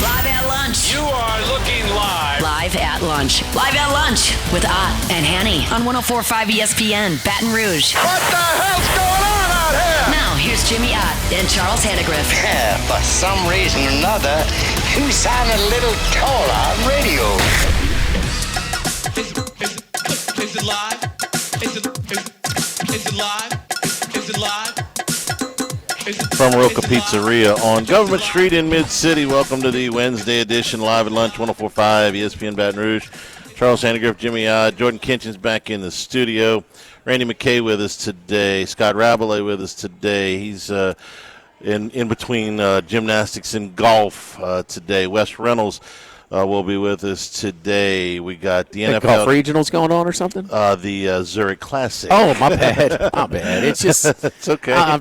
Live at lunch. You are looking live. Live at lunch. Live at lunch with Ott and Hanny on 104.5 ESPN, Baton Rouge. What the hell's going on out here? Now, here's Jimmy Ott and Charles Hannegriff. Yeah, for some reason or another, you sound a little taller on radio. Is it live? Is it live? Is it live? From Roca Pizzeria on Government Street in Mid-City. Welcome to the Wednesday edition, Live at Lunch, 104.5 ESPN Baton Rouge. Charles Hannegriff, Jimmy Ott, Jordan Kinchin's back in the studio. Randy McKay with us today. Scott Rabelais with us today. He's in between gymnastics and golf today. Wes Reynolds will be with us today. We got the NFL golf regionals going on or something. The Zurich Classic. Oh, my bad. My bad. It's just it's okay.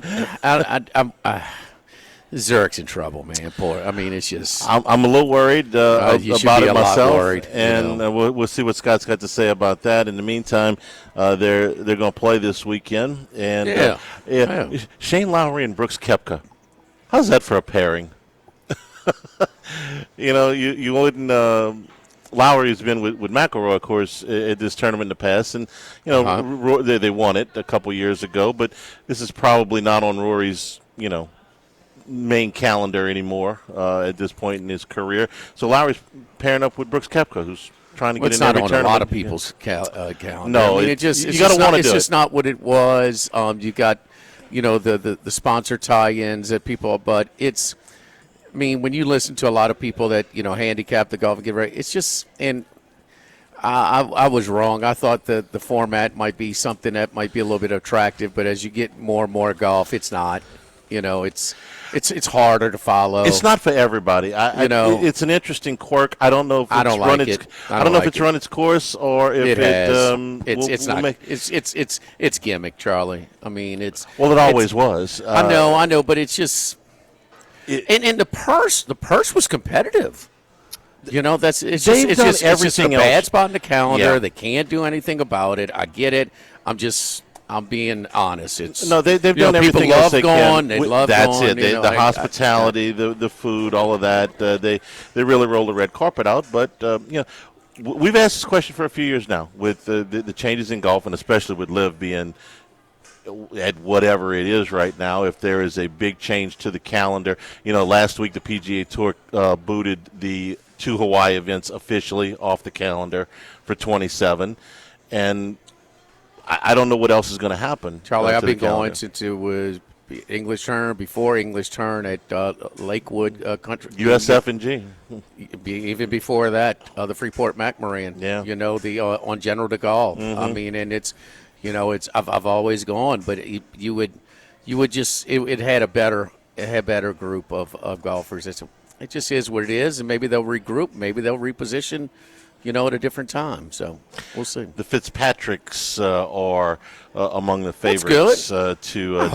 Zurich's in trouble, man. Poor. I mean, it's just. I'm a little worried about it myself, worried, and we'll see what Scott's got to say about that. In the meantime, they're going to play this weekend, and Shane Lowry and Brooks Koepka. How's that for a pairing? You wouldn't. Lowry's been with McIlroy, of course, at this tournament in the past, and they won it a couple years ago. But this is probably not on Rory's main calendar anymore at this point in his career. So Lowry's pairing up with Brooks Koepka, who's trying to get in every tournament. It's not on a lot of people's calendar. No, I mean, you got to want to do it. It's just not what it was. You got, the sponsor tie-ins that people, but it's. I mean, when you listen to a lot of people that, handicap the golf and get ready, it's just, and I was wrong. I thought that the format might be something that might be a little bit attractive, but as you get more and more golf, it's not. It's harder to follow. It's not for everybody. It's an interesting quirk. I don't know if it's run its course or if it's gimmick, Charlie. I mean, it always was. I know, but it's just. And the purse was competitive. It's just a bad spot in the calendar. Yeah. They can't do anything about it. I get it. I'm being honest. They've done everything else they can. They love That's going. it. The hospitality, the food, all of that. They really roll the red carpet out. But we've asked this question for a few years now with the changes in golf, and especially with LIV being at whatever it is right now, if there is a big change to the calendar. Last week the PGA Tour booted the two Hawaii events officially off the calendar for 27, and I don't know what else is going to happen. Charlie, I've been going since it was English turn, before English turn at Lakewood Country. USF&G. Even before that, the Freeport McMoran. Yeah. On General de Gaulle. Mm-hmm. I mean, and it's. I've always gone, but you would just it had a better group of golfers. It just is what it is, and maybe they'll regroup, maybe they'll reposition, at a different time. So we'll see. The Fitzpatricks are among the favorites. That's good. I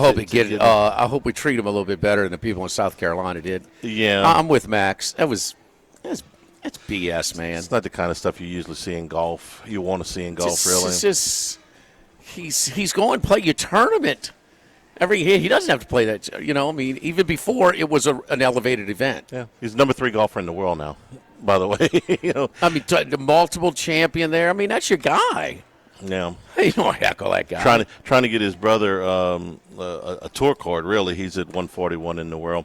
hope we treat them a little bit better than the people in South Carolina did. Yeah, I'm with Max. That's BS, man. It's not the kind of stuff you usually see in golf. You want to see in golf, really. It's just. He's going to play your tournament every year. He doesn't have to play that. Even before it was an elevated event. Yeah, he's number 3 golfer in the world now. By the way, the multiple champion there. I mean, that's your guy. Yeah, you don't heckle that guy. Trying to get his brother a tour card. Really, he's at 141 in the world.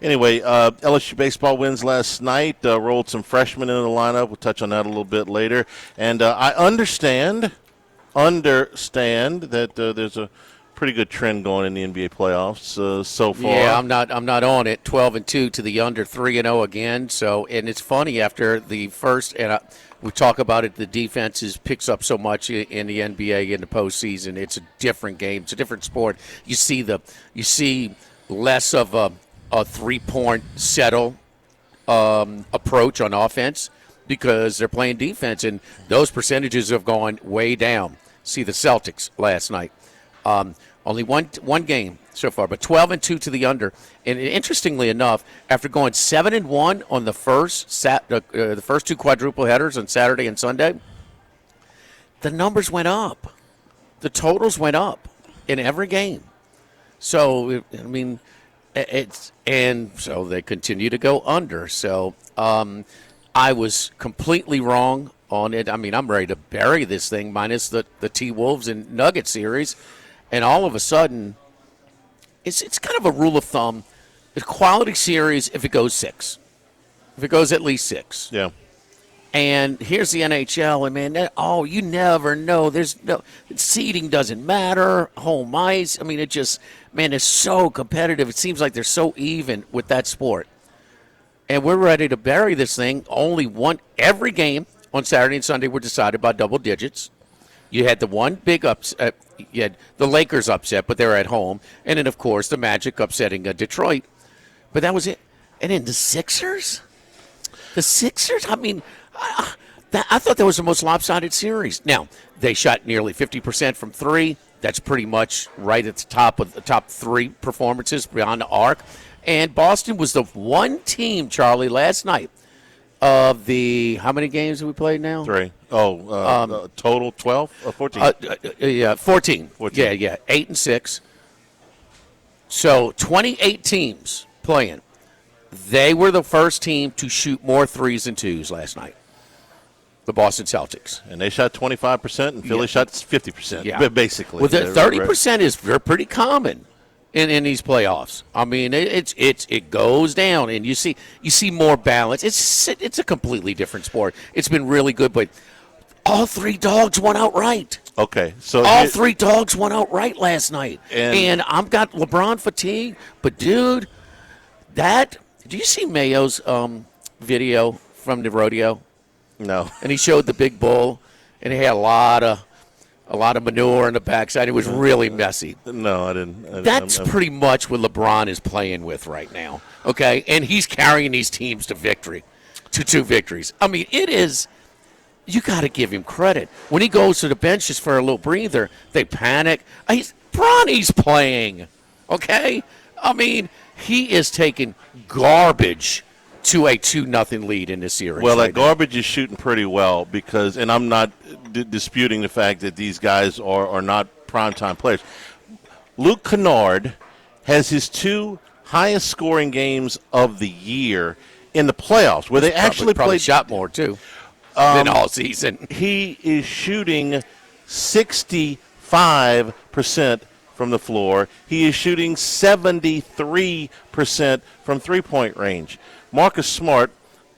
Anyway, LSU baseball wins last night. Rolled some freshmen into the lineup. We'll touch on that a little bit later. And I understand that there's a pretty good trend going in the NBA playoffs so far. Yeah, I'm not on it. 12-2 to the under, 3-0 again. So, and it's funny after the first, and we talk about it. The defenses picks up so much in the NBA in the postseason. It's a different game. It's a different sport. You see less of a 3-point settle approach on offense because they're playing defense, and those percentages have gone way down. See the Celtics last night. Only one game so far, but 12-2 to the under. And interestingly enough, after going 7-1 on the first two quadruple headers on Saturday and Sunday, the numbers went up. The totals went up in every game. So, I mean, And so they continue to go under. So I was completely wrong on it. I mean, I'm ready to bury this thing minus the T-Wolves and Nuggets series. And all of a sudden, it's kind of a rule of thumb. A quality series if it goes 6. If it goes at least 6. Yeah. And here's the NHL, and man, you never know. There's no seeding doesn't matter. Home ice. I mean, it just, man, it's so competitive. It seems like they're so even with that sport. And we're ready to bury this thing. Every game on Saturday and Sunday were decided by double digits. You had the one big upset. You had the Lakers upset, but they were at home, and then of course the Magic upsetting Detroit. But that was it. And then the Sixers. The Sixers. I mean. I thought that was the most lopsided series. Now, they shot nearly 50% from 3. That's pretty much right at the top of the top 3 performances beyond the arc. And Boston was the one team, Charlie, last night of the – how many games have we played now? 3. Total 12 or 14? Yeah, 14. 14. Yeah, 8 and 6. So 28 teams playing. They were the first team to shoot more 3s than 2s last night. The Boston Celtics. And they shot 25%, and Philly shot 50%, basically. Well, the 30% is pretty common in these playoffs. I mean, it goes down, and you see more balance. It's a completely different sport. It's been really good, but all 3 dogs won outright. Okay, so all 3 dogs won outright last night, and I've got LeBron fatigue. But dude, do you see Mayo's video from the rodeo? No. And he showed the big bull, and he had a lot of manure on the backside. It was really messy. No, I didn't. That's pretty much what LeBron is playing with right now. Okay, and he's carrying these teams to victory, to 2 victories. I mean, it is. You got to give him credit. When he goes to the bench just for a little breather, they panic. Bronny's playing. Okay, I mean, he is taking garbage to a 2-0 lead in this series. Well, that garbage is shooting pretty well because, and I'm not disputing the fact that these guys are not primetime players. Luke Kennard has his 2 highest scoring games of the year in the playoffs, where they actually probably shot more too than all season. He is shooting 65% from the floor. He is shooting 73% from three-point range. Marcus Smart,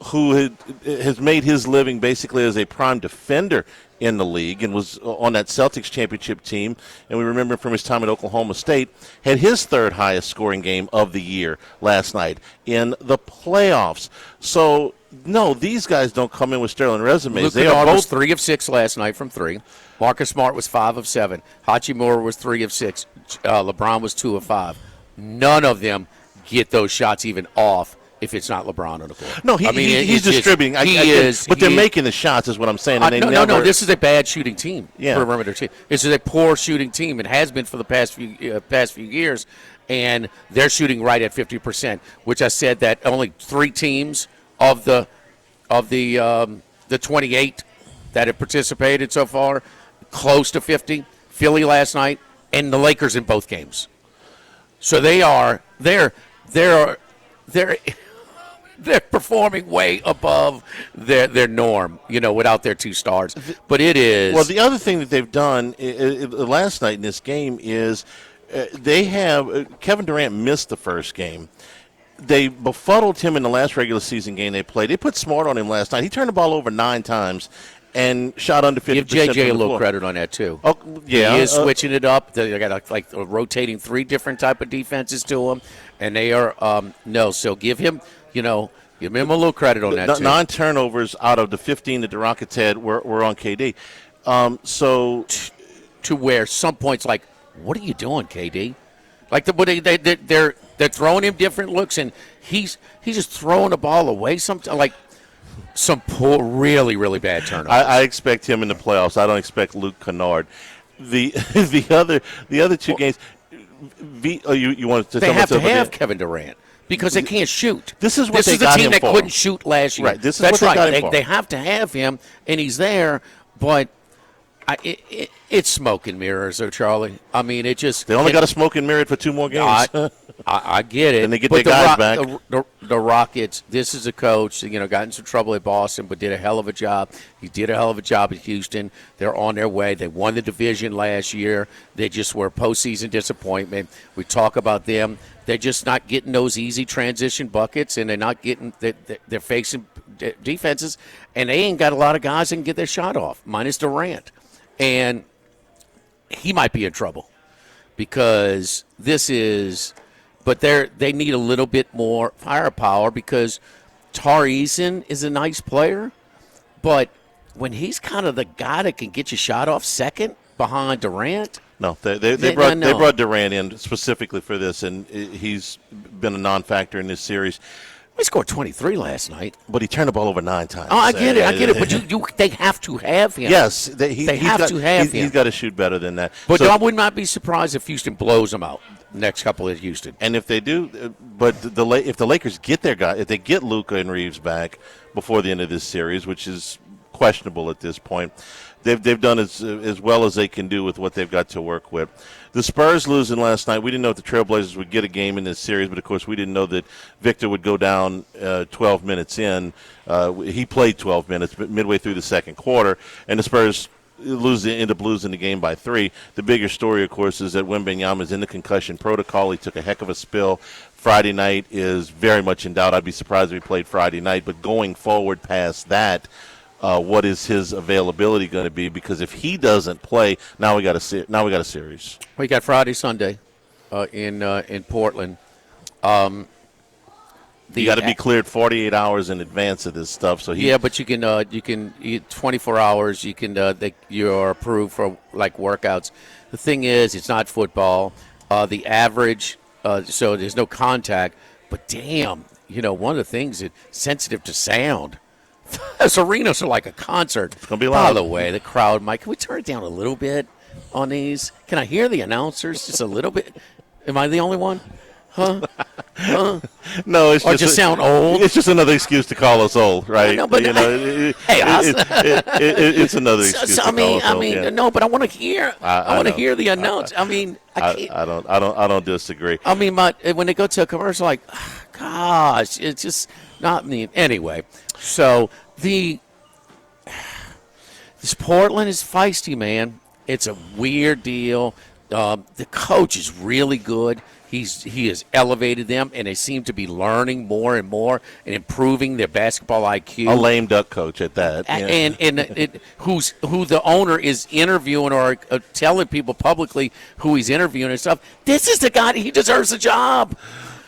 who has made his living basically as a prime defender in the league and was on that Celtics championship team, and we remember from his time at Oklahoma State, had his 3rd highest scoring game of the year last night in the playoffs. So, no, these guys don't come in with sterling resumes. Luke Kennard was 3 of 6 last night from 3. Marcus Smart was 5 of 7. Hachimura was 3 of 6. LeBron was 2 of 5. None of them get those shots even off if it's not LeBron on the court. No, he's distributing. But they're making the shots, is what I'm saying. And no. This is a bad shooting team. Yeah. Perimeter team. This is a poor shooting team. It has been for the past few years, and they're shooting right at 50%. Which I said that only 3 teams of the 28 that have participated so far close to 50. Philly last night, and the Lakers in both games. So they're performing way above their norm, without their 2 stars. But it is. Well, the other thing that they've done last night in this game is they have Kevin Durant missed the first game. They befuddled him in the last regular season game they played. They put Smart on him last night. He turned the ball over 9 times and shot under 50%. Give JJ a little credit on that, too. Oh, yeah. He is switching it up. They got rotating 3 different type of defenses to him, and they are so give him, give him a little credit on that, too. 9 turnovers out of the 15 that the Rockets had were on KD. To where some points like, what are you doing, KD? Like they're throwing him different looks, and he's just throwing the ball away. Some poor, really, really bad turnovers. I expect him in the playoffs. I don't expect Luke Kennard. The other 2 games. You want to? They have to have Kevin Durant because they can't shoot. This is the team that couldn't shoot last year. Right. That's what they got him for. They have to have him, and he's there. But it's smoke and mirrors, though, Charlie. I mean, it just they only got to smoke and mirror it for 2 more games. I get it. And they get but their guys back. The Rockets, this is a coach, got in some trouble at Boston, but did a hell of a job. He did a hell of a job at Houston. They're on their way. They won the division last year. They just were a postseason disappointment. We talk about them. They're just not getting those easy transition buckets, and they're not getting – they're facing defenses, and they ain't got a lot of guys that can get their shot off, minus Durant. And he might be in trouble because this is – but they need a little bit more firepower because Tari Eason is a nice player, but when he's kind of the guy that can get your shot off second behind Durant. No, they brought Durant in specifically for this, and he's been a non-factor in this series. He scored 23 last night. But he turned the ball over 9 times. Oh, I get it. But they have to have him. Yes. They have to have him. He's got to shoot better than that. But I would not be surprised if Houston blows them out next couple of Houston. And if they do, but if the Lakers get their guy, if they get Luka and Reeves back before the end of this series, which is questionable at this point, they've done as well as they can do with what they've got to work with. The Spurs losing last night, we didn't know if the Trailblazers would get a game in this series, but of course we didn't know that Victor would go down 12 minutes in. He played 12 minutes midway through the second quarter, and the Spurs end up losing the game by 3. The bigger story, of course, is that Wembanyama is in the concussion protocol. He took a heck of a spill. Friday night is very much in doubt. I'd be surprised if he played Friday night, but going forward past that, what is his availability going to be? Because if he doesn't play, now we got a series. We got Friday, Sunday, in Portland. You got to be cleared 48 hours in advance of this stuff. So but you can 24 hours. You can you're approved for like workouts. The thing is, it's not football. The average, so there's no contact. But damn, one of the things is sensitive to sound. Those arenas are like a concert. It's going to be loud. By the way, the crowd, Mike, can we turn it down a little bit on these? Can I hear the announcers just a little bit? Am I the only one? Huh? No, it's just sound old. It's just another excuse to call us old, right? No, but it's another excuse. To call us old. No, but I want to hear. I want to hear the announce. I don't disagree. I mean, when they go to a commercial, like, gosh, it's just not me. Anyway, so this Portland is feisty, man. It's a weird deal. The coach is really good. He has elevated them, and they seem to be learning more and more and improving their basketball IQ. A lame duck coach at that. Yeah. And who the owner is interviewing or telling people publicly who he's interviewing and stuff. This is the guy. He deserves the job.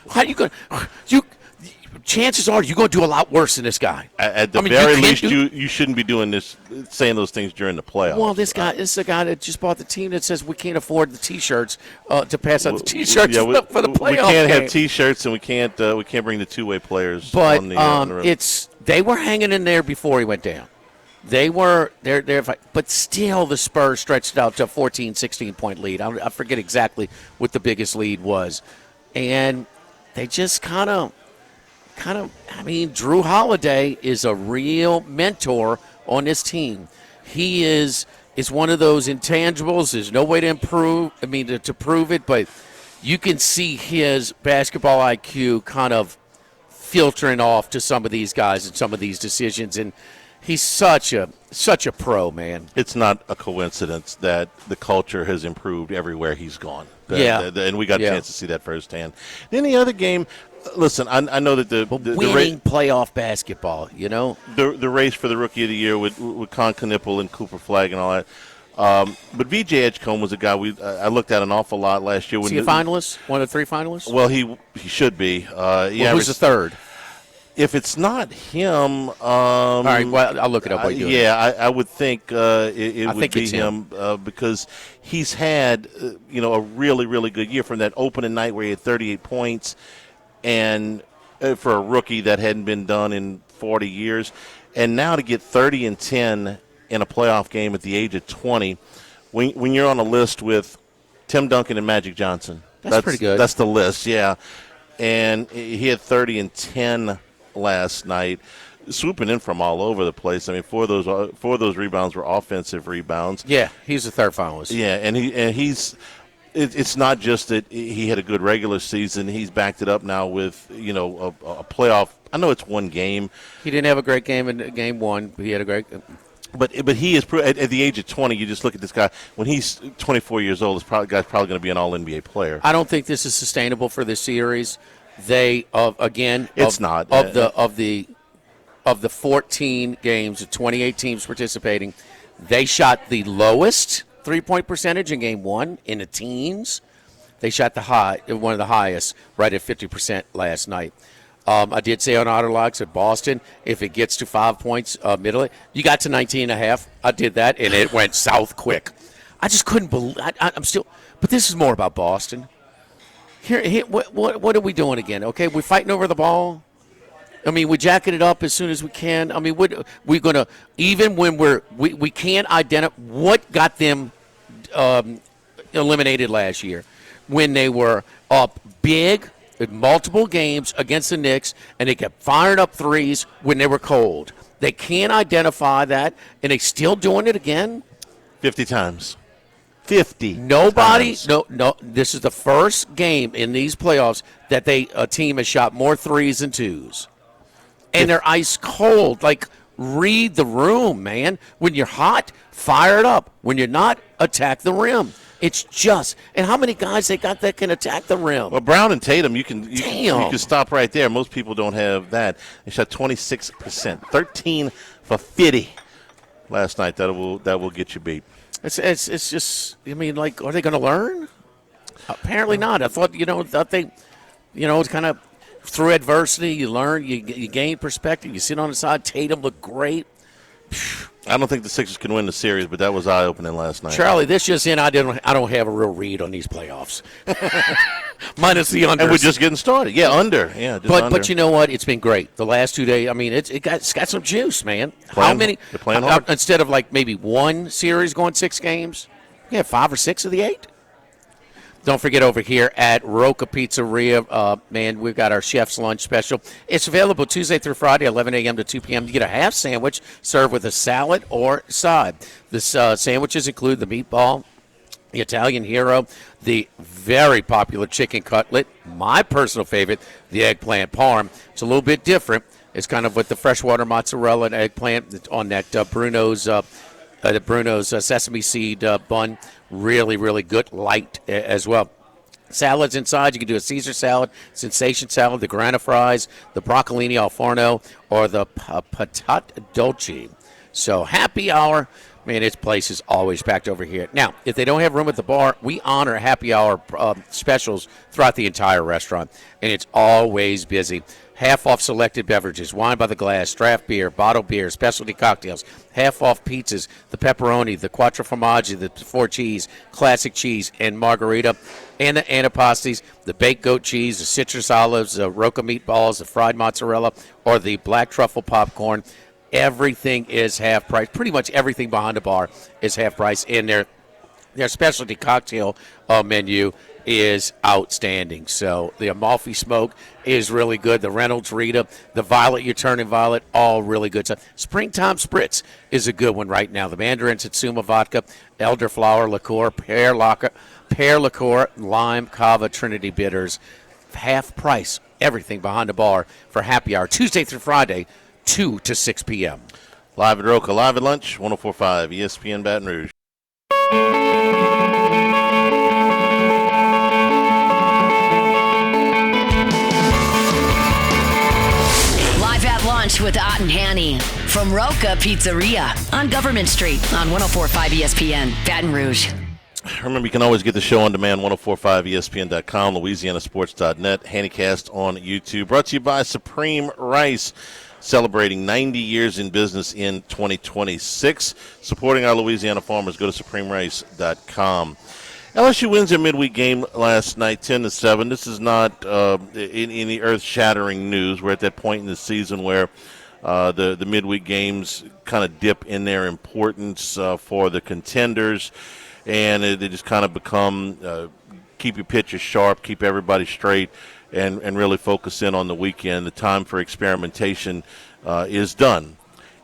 How are you going to – chances are you're going to do a lot worse than this guy. At the very least, you shouldn't be doing this, saying those things during the playoffs. Well, this is the guy that just bought the team that says we can't afford the T-shirts to pass out the T-shirts for the playoff. We can't have T-shirts, and we can't bring the two-way players. But on the they were hanging in there before he went down. They were there, but still the Spurs stretched out to a 14, 16-point lead. I forget exactly what the biggest lead was, and they just kind of. Drew Holiday is a real mentor on this team. He is one of those intangibles. There's no way to to prove it, but you can see his basketball IQ kind of filtering off to some of these guys and some of these decisions. And he's such a pro, man. It's not a coincidence that the culture has improved everywhere he's gone. And we got a chance to see that firsthand. Then the other game. Listen, I know that the winning playoff basketball, the race for the Rookie of the Year with Con Knippel and Cooper Flagg and all that. But VJ Edgecombe was a guy I looked at an awful lot last year. Is he a finalist? One of the 3 finalists? Well, he should be. Who's the third? If it's not him, all right. Well, I'll look it up. I would think it would be him because he's had a really, really good year from that opening night where he had 38 points. And for a rookie that hadn't been done in 40 years. And now to get 30 and 10 in a playoff game at the age of 20, when you're on a list with Tim Duncan and Magic Johnson. That's pretty good. That's the list, yeah. And he had 30 and 10 last night, swooping in from all over the place. I mean, four of those rebounds were offensive rebounds. Yeah, he's the third finalist. Yeah, and he's it's not just that he had a good regular season. He's backed it up now with a playoff. I know it's one game. He didn't have a great game in game one, but he had a great. But he is at the age of 20. You just look at this guy when he's 24 years old. This guy's probably going to be an All-NBA player. I don't think this is sustainable for this series. They it's not of the 14 games, the 28 teams participating. They shot the lowest 3-point percentage in game one in the teens. They shot one of the highest, right at 50% last night. I did say on Otterlocks at Boston, if it gets to 5 points, middle, you got to 19.5. I did that, and it went south quick. I just couldn't believe. I'm still, but this is more about Boston. Here, what are we doing again? Okay, we're fighting over the ball. I mean, we're jacking it up as soon as we can. I mean, we're going to, even when we can't identify what got them eliminated last year when they were up big in multiple games against the Knicks, and they kept firing up threes when they were cold. They can't identify that, and they still doing it again? 50 times. 50 Nobody, times. no. This is the first game in these playoffs that a team has shot more threes than twos. And they're ice cold. Like, read the room, man. When you're hot, fire it up. When you're not, attack the rim. It's just, and how many guys they got that can attack the rim? Well, Brown and Tatum, you can stop right there. Most people don't have that. They shot 26%, 13 for 50 last night. That will get you beat. It's just, I mean, like, are they going to learn? Apparently not. I thought they, it's kind of through adversity, you learn, you gain perspective. You sit on the side. Tatum looked great. I don't think the Sixers can win the series, but that was eye-opening last night. Charlie, this just in, I don't have a real read on these playoffs. Minus the under. And we're just getting started. Yeah, under. Yeah, just under. But you know what? It's been great. The last 2 days, I mean, it's got some juice, man. How many? They're playing hard. Instead of like maybe one series going 6 games, we have 5 or 6 of the 8. Don't forget over here at Roca Pizzeria, man, we've got our chef's lunch special. It's available Tuesday through Friday, 11 a.m. to 2 p.m. You get a half sandwich served with a salad or side. The sandwiches include the meatball, the Italian hero, the very popular chicken cutlet, my personal favorite, the eggplant parm. It's a little bit different. It's kind of with the freshwater mozzarella and eggplant on that Bruno's sesame seed bun. Really, really good, light as well. Salads inside, you can do a Caesar salad, sensation salad, the grana fries, the broccolini al forno, or the patate dolce. So happy hour, man, this place is always packed over here. Now, if they don't have room at the bar, we honor happy hour specials throughout the entire restaurant, and it's always busy. Half off selected beverages, wine by the glass, draft beer, bottled beer, specialty cocktails, half off pizzas, the pepperoni, the quattro formaggi, the 4 cheese, classic cheese, and margarita, and the antipasties, the baked goat cheese, the citrus olives, the roca meatballs, the fried mozzarella, or the black truffle popcorn. Everything is half price. Pretty much everything behind the bar is half price, and their specialty cocktail menu is outstanding. So the Amalfi Smoke is really good. The Reynolds Rita, the Violet You're Turning Violet, all really good stuff. Springtime Spritz is a good one right now. The Mandarin Satsuma Vodka, Elderflower Liqueur, Pear Liqueur, Lime Cava Trinity Bitters. Half price. Everything behind the bar for happy hour. Tuesday through Friday, 2 to 6 p.m. Live at Roca, live at lunch, 104.5 ESPN Baton Rouge. Lunch with Ott and Hanny from Roca Pizzeria on Government Street on 104.5 ESPN, Baton Rouge. Remember, you can always get the show on demand, 1045ESPN.com, LouisianaSports.net, Hannycast on YouTube. Brought to you by Supreme Rice, celebrating 90 years in business in 2026. Supporting our Louisiana farmers, go to SupremeRice.com. LSU wins their midweek game last night, 10-7. This is not any earth-shattering news. We're at that point in the season where the midweek games kind of dip in their importance for the contenders, and they just kind of become keep your pitches sharp, keep everybody straight, and really focus in on the weekend. The time for experimentation is done.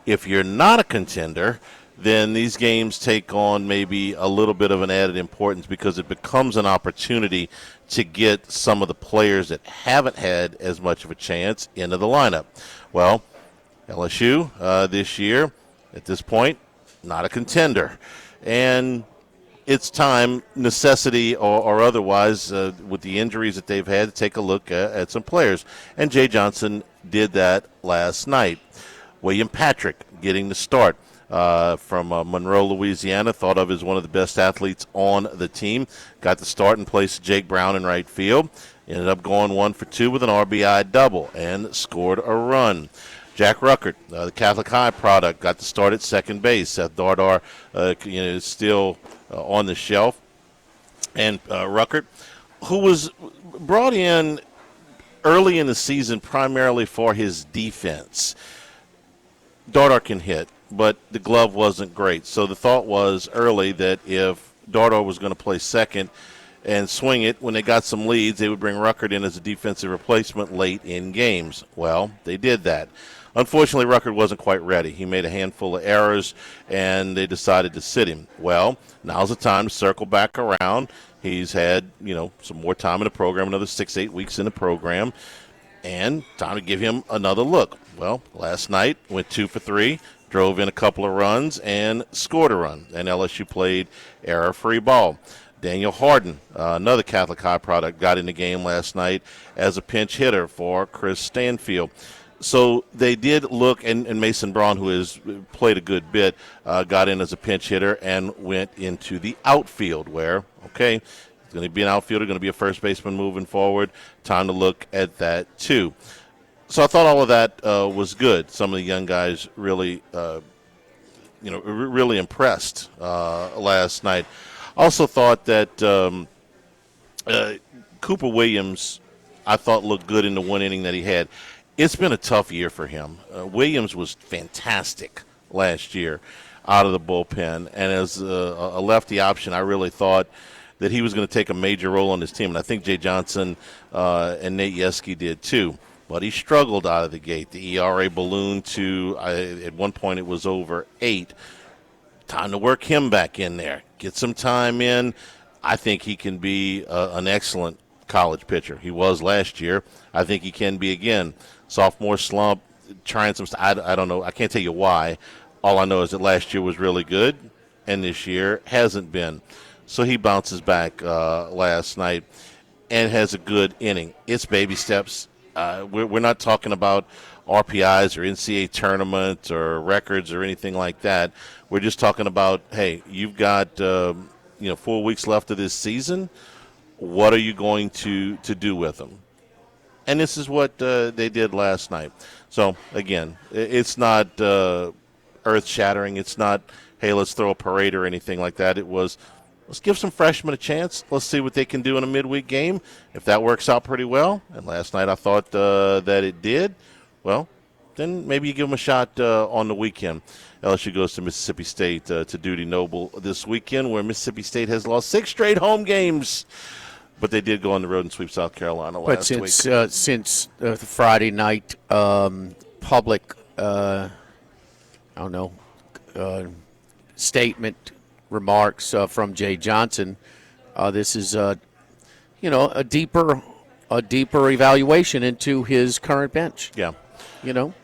If you're not a contender, then these games take on maybe a little bit of an added importance because it becomes an opportunity to get some of the players that haven't had as much of a chance into the lineup. Well, LSU this year, at this point, not a contender. And it's time, necessity or otherwise, with the injuries that they've had, to take a look at some players. And Jay Johnson did that last night. William Patrick getting the start from Monroe, Louisiana, thought of as one of the best athletes on the team. Got the start in place of Jake Brown in right field. Ended up going 1 for 2 with an RBI double and scored a run. Jack Ruckert, the Catholic High product, got the start at second base. Seth Dardar is still on the shelf. And Ruckert, who was brought in early in the season primarily for his defense. Dardar can hit, but the glove wasn't great. So the thought was early that if Dardar was going to play second and swing it, when they got some leads, they would bring Ruckert in as a defensive replacement late in games. Well, they did that. Unfortunately, Ruckert wasn't quite ready. He made a handful of errors, and they decided to sit him. Well, now's the time to circle back around. He's had, some more time in the program, another 6-8 weeks in the program, and time to give him another look. Well, last night went 2 for 3, drove in a couple of runs, and scored a run. And LSU played error-free ball. Daniel Harden, another Catholic High product, got in the game last night as a pinch hitter for Chris Stanfield. So they did look, and Mason Braun, who has played a good bit, got in as a pinch hitter and went into the outfield where, he's going to be an outfielder, going to be a first baseman moving forward. Time to look at that too. So I thought all of that was good. Some of the young guys really, really impressed last night. Also thought that Cooper Williams, I thought looked good in the one inning that he had. It's been a tough year for him. Williams was fantastic last year out of the bullpen. And as a lefty option, I really thought that he was going to take a major role on this team. And I think Jay Johnson and Nate Yeske did too. But he struggled out of the gate. The ERA ballooned to, at one point it was over 8. Time to work him back in there. Get some time in. I think he can be an excellent college pitcher. He was last year. I think he can be again. Sophomore slump, trying some stuff. I don't know. I can't tell you why. All I know is that last year was really good, and this year hasn't been. So he bounces back last night and has a good inning. It's baby steps. We're not talking about RPIs or NCAA tournament or records or anything like that. We're just talking about, hey, you've got 4 weeks left of this season. What are you going to do with them? And this is what they did last night. So, again, it's not earth-shattering. It's not, hey, let's throw a parade or anything like that. It was, let's give some freshmen a chance. Let's see what they can do in a midweek game. If that works out pretty well, and last night I thought that it did, well, then maybe you give them a shot on the weekend. LSU goes to Mississippi State to Dudy Noble this weekend, where Mississippi State has lost 6 straight home games. But they did go on the road and sweep South Carolina last week. But since the Friday night public, statement remarks from Jay Johnson, this is a deeper evaluation into his current bench. Yeah, into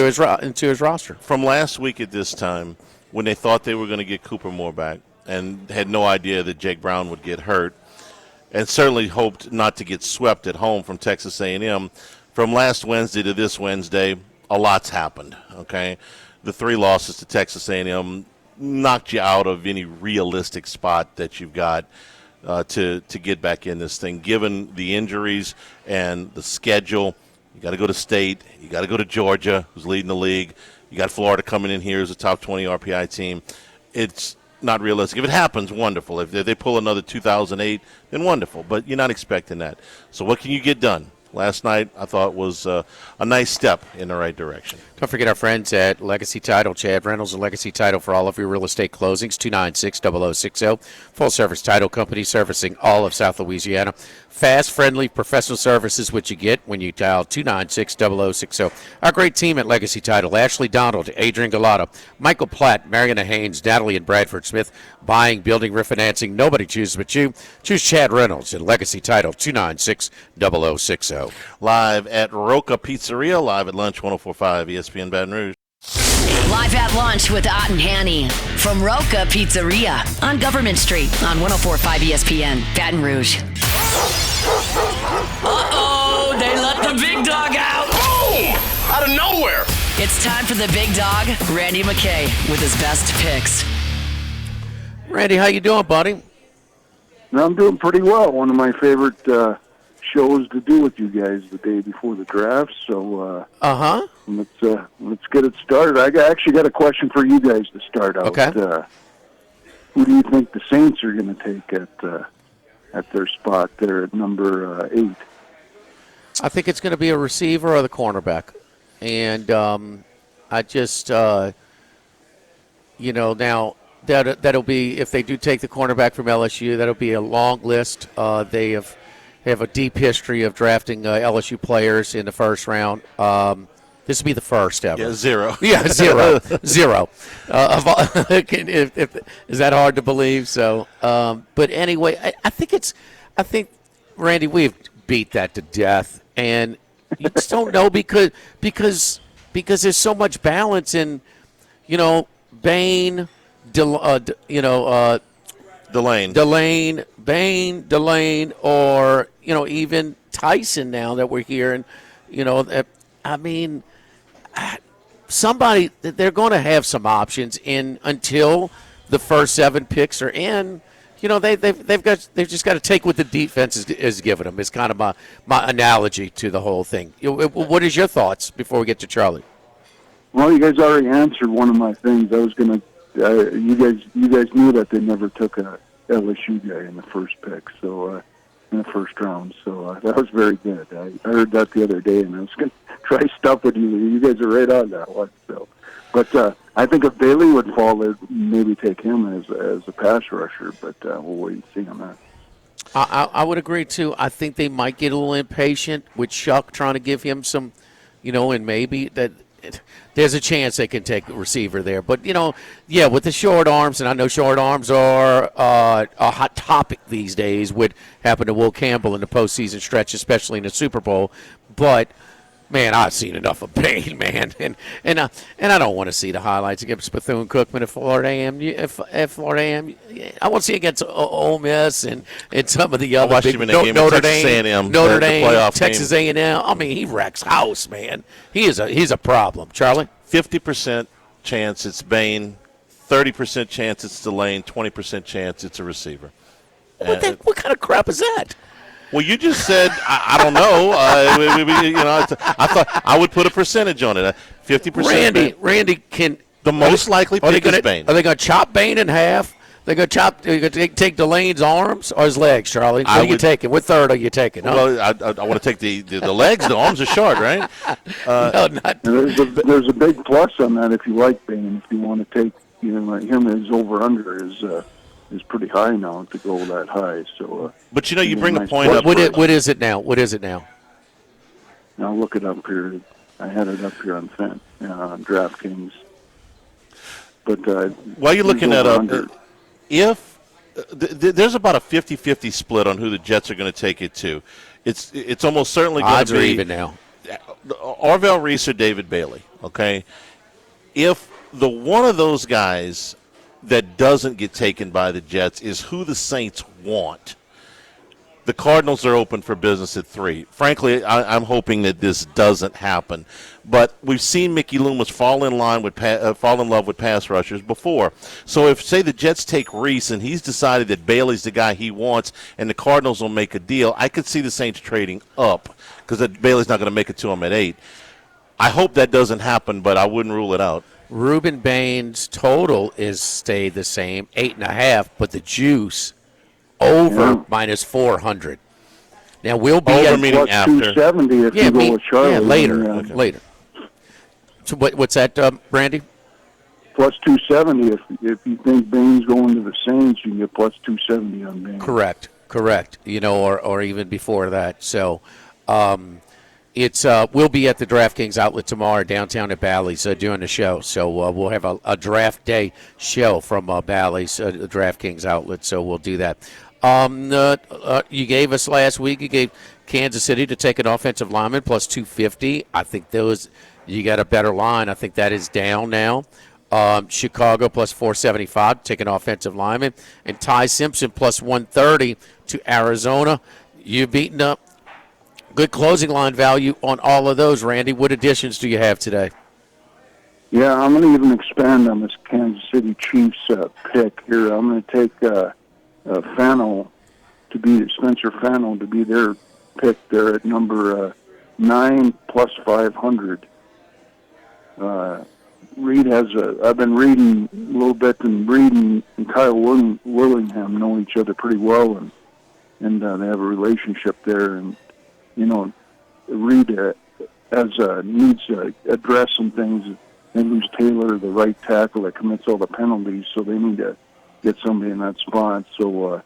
his roster. From last week at this time, when they thought they were going to get Cooper Moore back and had no idea that Jake Brown would get hurt, and certainly hoped not to get swept at home from Texas A&M. From last Wednesday to this Wednesday, a lot's happened, okay? The 3 losses to Texas A&M knocked you out of any realistic spot that you've got to get back in this thing. Given the injuries and the schedule, you got to go to State, you got to go to Georgia, who's leading the league. You got Florida coming in here as a top 20 RPI team. It's not realistic. If it happens, wonderful. If they pull another 2008, then wonderful. But you're not expecting that. So what can you get done? last night I thought was a nice step in the right direction. Don't forget our friends at Legacy Title. Chad Reynolds and Legacy Title for all of your real estate closings, 296-0060. Full-service title company servicing all of South Louisiana. Fast, friendly, professional services, which you get when you dial 296-0060. Our great team at Legacy Title, Ashley Donald, Adrian Galata, Michael Platt, Mariana Haynes, Natalie and Bradford Smith, buying, building, refinancing. Nobody chooses but you. Choose Chad Reynolds at Legacy Title, 296-0060. Live at Roca Pizzeria, live at lunch, 104.5 ESPN Baton Rouge. Live at lunch with Ott and Hanny from Roca Pizzeria on Government Street on 104.5 ESPN Baton Rouge. Uh-oh, they let the big dog out. Boom! Out of nowhere. It's time for the big dog, Randy McKay, with his best picks. Randy, how you doing, buddy? I'm doing pretty well. One of my favorite shows to do with you guys the day before the draft. So let's get it started. I actually got a question for you guys to start out. Okay. Who do you think the Saints are going to take at their spot there at number 8? I think it's going to be a receiver or the cornerback. And I just, now that'll be, if they do take the cornerback from LSU, that'll be a long list. They have a deep history of drafting LSU players in the first round. This will be the first ever. Yeah, zero. Yeah, zero. Zero. Is that hard to believe? So, but anyway, I think, Randy, we've beat that to death. And you just don't know because there's so much balance in, Bain, Delane, Bain, Delane, or, even Tyson now that we're hearing, somebody, they're going to have some options in until the first 7 picks are in. They've just got to take what the defense is giving them. It's kind of my analogy to the whole thing. What is your thoughts before we get to Charlie? Well, you guys already answered one of my things. I was going to. You guys knew that they never took a LSU guy in the first pick, so in the first round. So that was very good. I heard that the other day, and I was going to try stuff with you. You guys are right on that one. So, but I think if Bailey would fall, they'd maybe take him as a pass rusher. But we'll wait and see on that. I would agree too. I think they might get a little impatient with Shuck trying to give him some, and maybe that. There's a chance they can take a receiver there. But, with the short arms, and I know short arms are a hot topic these days, would happen to Will Campbell in the postseason stretch, especially in the Super Bowl. But, man, I've seen enough of Bain, man. And I don't want to see the highlights against Bethune-Cookman at Florida A&M. At Florida A&M, I want to see against Ole Miss and some of the other big Notre Dame, Texas A&M. I mean, he wrecks house, man. He's a problem. Charlie? 50% chance it's Bain, 30% chance it's Delane, 20% chance it's a receiver. What kind of crap is that? Well, you just said I don't know. I thought I would put a percentage on it. 50%. Randy can. The most likely pick is Bain. Are they going to chop Bain in half? They're going to take Delane's arms or his legs, Charlie? What are you taking? What third are you taking? Well, I want to take the legs. The arms are short, right? No, not. There's a big plus on that if you like Bain. If you want to take him, his over-under is pretty high now to go that high. So, but you bring a point up. What is it now? What is it now? Now look it up here. I had it up here on DraftKings. But while you're looking that up, if there's about a 50-50 split on who the Jets are going to take it to, it's almost certainly going to be odds are even now. Arvell Reese or David Bailey. Okay, if the one of those guys that doesn't get taken by the Jets is who the Saints want, the Cardinals are open for business at 3. Frankly, I'm hoping that this doesn't happen. But we've seen Mickey Loomis fall in love with pass rushers before. So if, say, the Jets take Reese and he's decided that Bailey's the guy he wants and the Cardinals will make a deal, I could see the Saints trading up because Bailey's not going to make it to him at 8. I hope that doesn't happen, but I wouldn't rule it out. Ruben Bain's total is stayed the same, 8.5, but the juice over minus 400. Now we'll be Over at meaning plus after. 270 if you go with Charlie. later, then, later. So what's that, Brandy? plus 270 if you think Bain's going to the Saints, you can get plus 270 on Bain. Correct. Or even before that. So it's we'll be at the DraftKings outlet tomorrow downtown at Bally's doing the show. So we'll have a draft day show from Bally's, the DraftKings outlet. So we'll do that. You gave us last week. You gave Kansas City to take an offensive lineman plus 250. I think you got a better line. I think that is down now. Chicago plus 475 to take an offensive lineman, and Ty Simpson plus 130 to Arizona. You've beaten up good closing line value on all of those, Randy. What additions do you have today? Yeah, I'm going to even expand on this Kansas City Chiefs pick here. I'm going to take Spencer Fano to be their pick there at number 9 plus 500. Reed I've been reading a little bit, and Reed and Kyle Willingham know each other pretty well, and they have a relationship there. And Reed needs to address some things. They lose Taylor, the right tackle that commits all the penalties, so they need to get somebody in that spot. So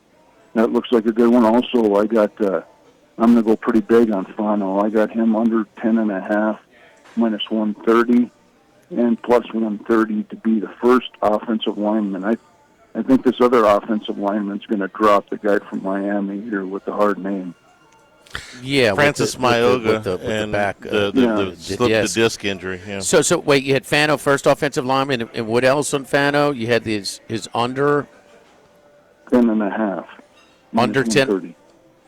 that looks like a good one. Also, I'm going to go pretty big on Fano. I got him under 10.5 minus 130. And plus 130 to be the first offensive lineman. I think this other offensive lineman's going to drop, the guy from Miami here with the hard name. Yeah, Francis Maioga and the slipped the disc injury. Yeah. So wait, you had Fano first offensive lineman, and what else on Fano? You had his under 10.5. Under 10.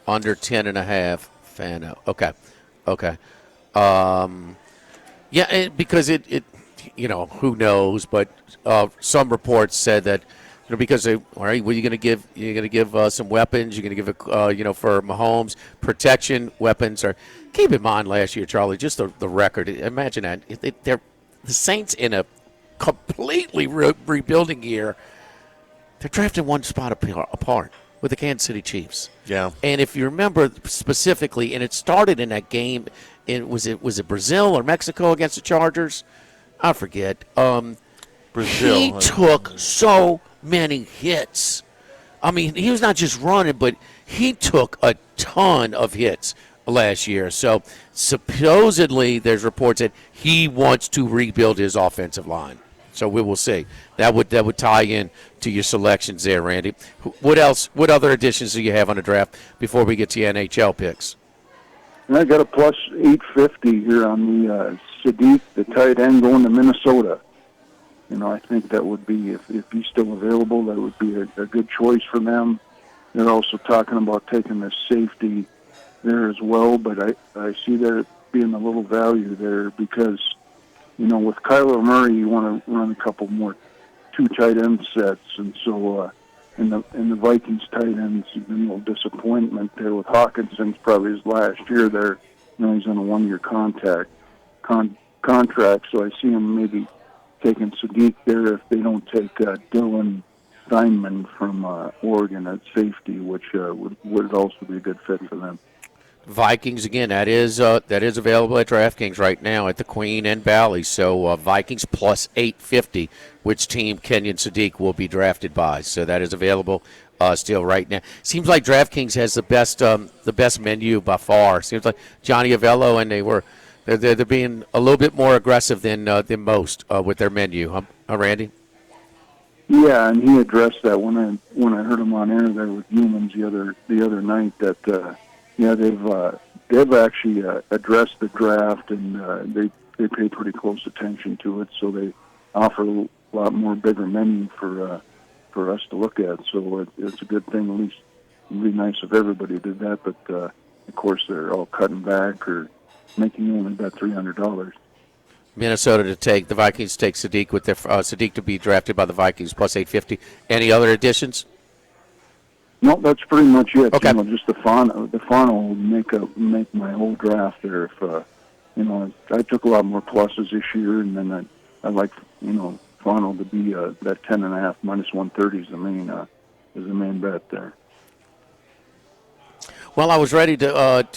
Under 10.5. Fano. Okay. Yeah, because it who knows? But some reports said that because all right, well, you're going to give some weapons. You're going to give for Mahomes protection weapons. Or keep in mind last year, Charlie, just the record. Imagine that they're the Saints in a completely rebuilding year. They're drafting one spot apart with the Kansas City Chiefs. Yeah. And if you remember specifically, and it started in that game. Was it Brazil or Mexico against the Chargers? I forget. Brazil. He took so many hits. I mean, he was not just running, but he took a ton of hits last year. So supposedly there's reports that he wants to rebuild his offensive line. So we will see. That would tie in to your selections there, Randy. What else? What other additions do you have on the draft before we get to your NHL picks? And I got a plus 850 here on the Sadiq, the tight end, going to Minnesota. I think that would be, if he's still available, that would be a good choice for them. They're also talking about taking the safety there as well, but I see there being a little value there because, with Kyler Murray, you want to run a couple more 2 tight end sets, and so in the Vikings tight ends, a little disappointment there with Hawkinson's probably his last year there. He's on a 1-year contract, so I see him maybe taking Sadiq there if they don't take Dylan Steinman from Oregon at safety, which would also be a good fit for them. Vikings again. That is available at DraftKings right now at the Queen and Bally's. So Vikings plus 850. Which team Kenyon Sadiq will be drafted by? So that is available still right now. Seems like DraftKings has the best menu by far. Seems like Johnny Avello and they're being a little bit more aggressive than most with their menu. Randy? Yeah, and he addressed that when I heard him on air there with Humans the other night that. They've actually addressed the draft, and they pay pretty close attention to it. So they offer a lot more bigger menu for us to look at. So it's a good thing. At least it'd be nice if everybody did that. But of course, they're all cutting back or making only about $300. Minnesota the Vikings take Sadiq with their Sadiq to be drafted by the Vikings plus 850. Any other additions? No, that's pretty much it. Okay. Just the Fano will make my whole draft there. If I took a lot more pluses this year, and then I like Fano to be that 10.5 minus 130 is the main bet there. Well, I was ready to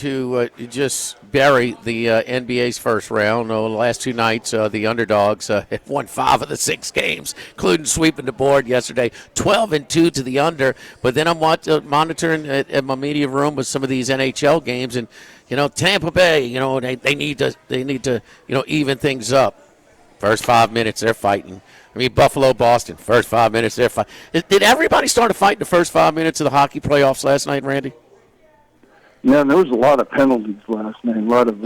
just bury the NBA's first round. The last two nights, the underdogs have won 5 of the 6 games, including sweeping the board yesterday, 12-2 to the under. But then I'm monitoring at my media room with some of these NHL games, and Tampa Bay, they need to even things up. First 5 minutes, they're fighting. I mean, Buffalo, Boston, first 5 minutes, they're fighting. Did everybody start a fight in the first 5 minutes of the hockey playoffs last night, Randy? Yeah, there was a lot of penalties last night, a lot of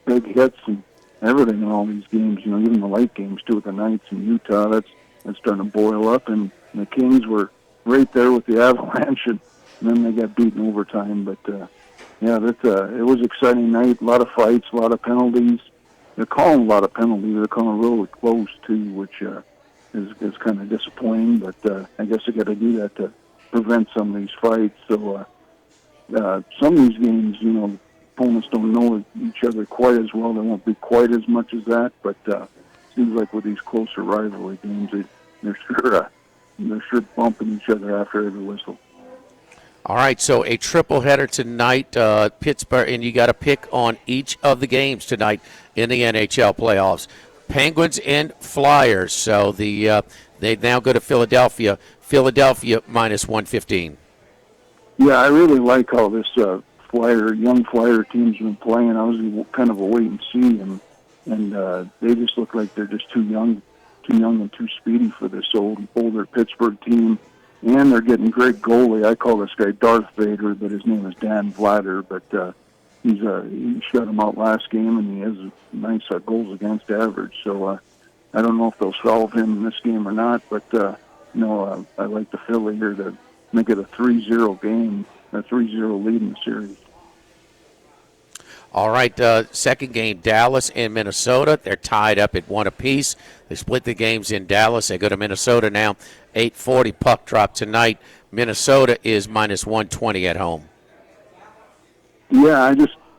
big hits and everything in all these games. Even the late games too, with the Knights and Utah. That's starting to boil up, and the Kings were right there with the Avalanche, and then they got beaten overtime. But it was an exciting night. A lot of fights, a lot of penalties. They're calling a lot of penalties. They're calling really close too, which is kind of disappointing. But I guess they got to do that to prevent some of these fights. So. Some of these games, opponents don't know each other quite as well. They won't be quite as much as that, but seems like with these closer rivalry games, they're sure bumping each other after every whistle. All right, so a triple header tonight, Pittsburgh, and you got to pick on each of the games tonight in the NHL playoffs. Penguins and Flyers. So they now go to Philadelphia. Philadelphia minus 115. Yeah, I really like how this young Flyer team's been playing. I was kind of a wait and see, and they just look like they're just too young and too speedy for this older Pittsburgh team. And they're getting great goalie. I call this guy Darth Vader, but his name is Dan Vladar. But he shut him out last game, and he has nice goals against average. So I don't know if they'll solve him in this game or not. But I like the Philly here to make it a 3-0 game, a 3-0 lead in the series. All right, second game, Dallas and Minnesota. They're tied up at 1 apiece. They split the games in Dallas. They go to Minnesota now. 8:40 puck drop tonight. Minnesota is minus 120 at home. Yeah,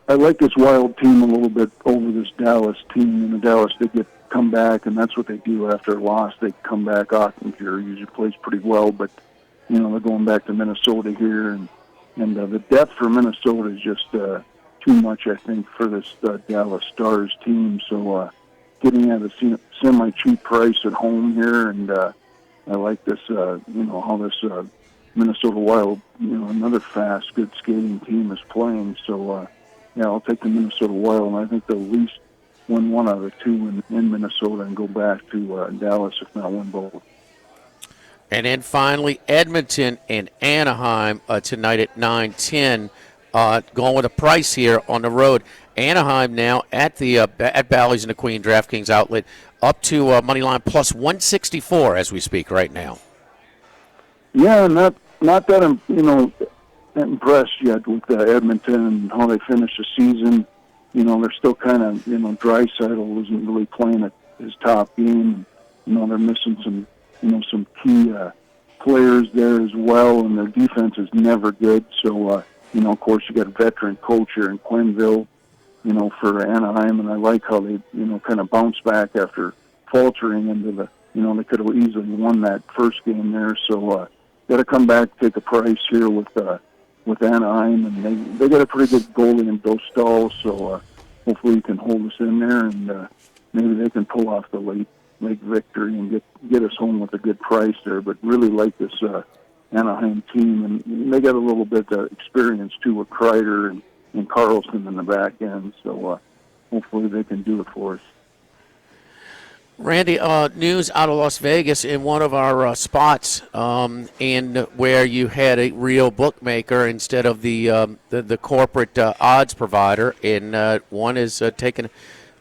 I like this Wild team a little bit over this Dallas team. And the Dallas, they come back, and that's what they do after a loss. They come back. Ottinger usually plays pretty well, but they're going back to Minnesota here, and the depth for Minnesota is just too much, I think, for this Dallas Stars team. So getting at a semi-cheap price at home here, and I like this, how this Minnesota Wild, another fast, good skating team is playing. So, I'll take the Minnesota Wild, and I think they'll at least win 1 out of 2 in Minnesota and go back to Dallas, if not win both. And then finally, Edmonton and Anaheim tonight at 9:10. Going with a price here on the road. Anaheim now at Bally's and the Queen DraftKings outlet, up to moneyline plus 164 as we speak right now. Yeah, not that I'm impressed yet with Edmonton and how they finished the season. They're still kind of Draisaitl isn't really playing at his top game. They're missing some key players there as well, and their defense is never good. So, of course, you got a veteran coach here in Quenneville, for Anaheim, and I like how they, kind of bounce back after faltering into the, they could have easily won that first game there. So, got to come back, take a price here with Anaheim, and they got a pretty good goalie in Dostal, so hopefully he can hold us in there, and maybe they can pull off the late victory and get us home with a good price there. But really like this Anaheim team, and they got a little bit of experience too with Kreider and Carlson in the back end. So hopefully they can do it for us. Randy, news out of Las Vegas in one of our spots, in where you had a real bookmaker instead of the corporate odds provider, and one is taken,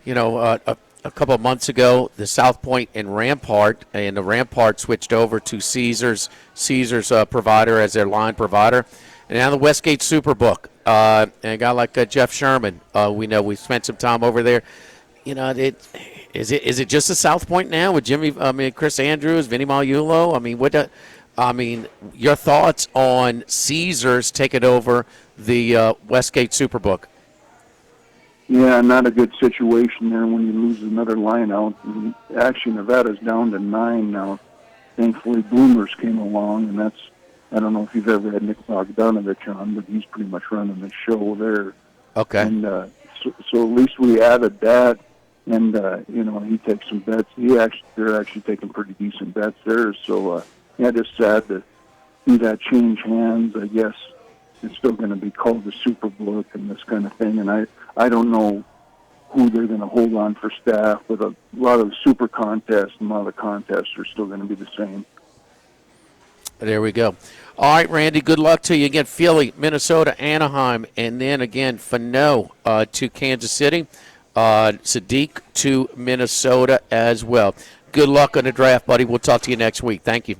a couple of months ago, the South Point and Rampart, and the Rampart switched over to Caesars provider as their line provider, and now the Westgate Superbook, and a guy like Jeff Sherman, we spent some time over there. Is it just the South Point now with Chris Andrews, Vinny Magliulo? Your thoughts on Caesars taking over the Westgate Superbook? Yeah, not a good situation there when you lose another line out. Actually, Nevada's down to 9 now. Thankfully, Bloomers came along, and I don't know if you've ever had Nick Bogdanovich on, but he's pretty much running the show there. Okay. And so at least we added that, and he takes some bets. They're actually taking pretty decent bets there. So just sad to see that change hands. I guess it's still going to be called the Superbook and this kind of thing. And I don't know who they're going to hold on for staff, but a lot of the super contests and a lot of the contests are still going to be the same. There we go. All right, Randy, good luck to you. Again, Philly, Minnesota, Anaheim, and then again, Fano to Kansas City, Sadiq to Minnesota as well. Good luck on the draft, buddy. We'll talk to you next week. Thank you.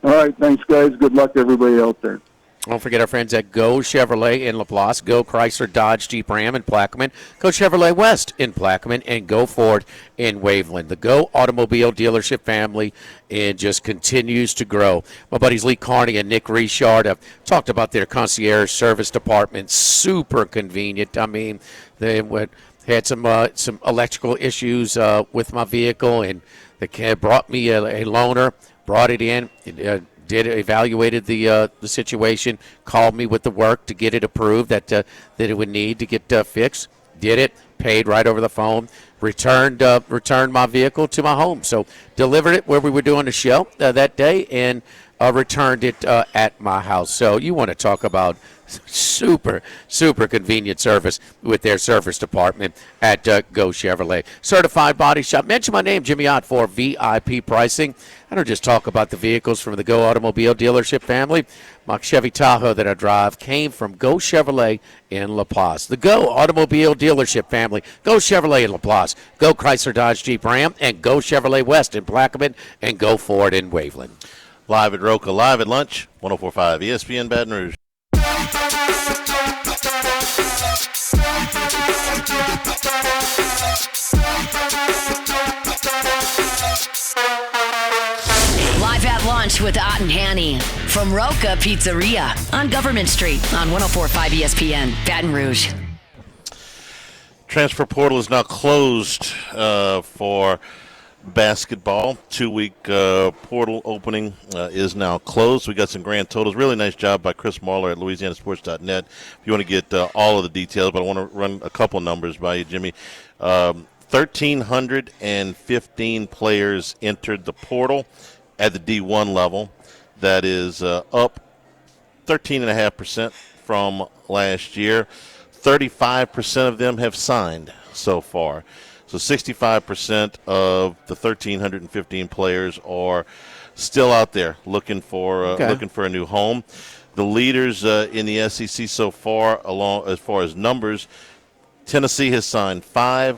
All right, thanks, guys. Good luck to everybody out there. Don't forget our friends at Go Chevrolet in LaPlace, Go Chrysler, Dodge, Jeep, Ram in Plaquemine, Go Chevrolet West in Plaquemine, and Go Ford in Waveland. The Go Automobile dealership family just continues to grow. My buddies Lee Carney and Nick Richard have talked about their concierge service department. Super convenient. I mean, they had some electrical issues with my vehicle, and they brought me a loaner, brought it in, evaluated the situation, called me with the work to get it approved that it would need to get fixed. Did it, paid right over the phone, returned my vehicle to my home. So delivered it where we were doing the show that day, and returned it at my house. So you want to talk about super convenient service with their service department at Go Chevrolet. Certified Body Shop. Mention my name, Jimmy Ott, for VIP pricing. I don't just talk about the vehicles from the Go Automobile dealership family. My Chevy Tahoe that I drive came from Go Chevrolet in LaPlace. The Go Automobile dealership family. Go Chevrolet in LaPlace. Go Chrysler, Dodge, Jeep, Ram, and Go Chevrolet West in Plaquemine, and Go Ford in Waveland. Live at Roca, live at lunch, 104.5 ESPN Baton Rouge. Live at lunch with Ott and Hanny from Roca Pizzeria on Government Street on 104.5 ESPN Baton Rouge. Transfer portal is now closed for basketball. 2-week portal opening is now closed. We got some grand totals. Really nice job by Chris Marler at LouisianaSports.net. If you want to get all of the details, but I want to run a couple numbers by you, Jimmy. 1,315 players entered the portal at the D1 level. That is up 13.5% from last year. 35% of them have signed so far. So 65% of the 1,315 players are still out there looking for a new home. The leaders in the SEC so far, along as far as numbers, Tennessee has signed 5.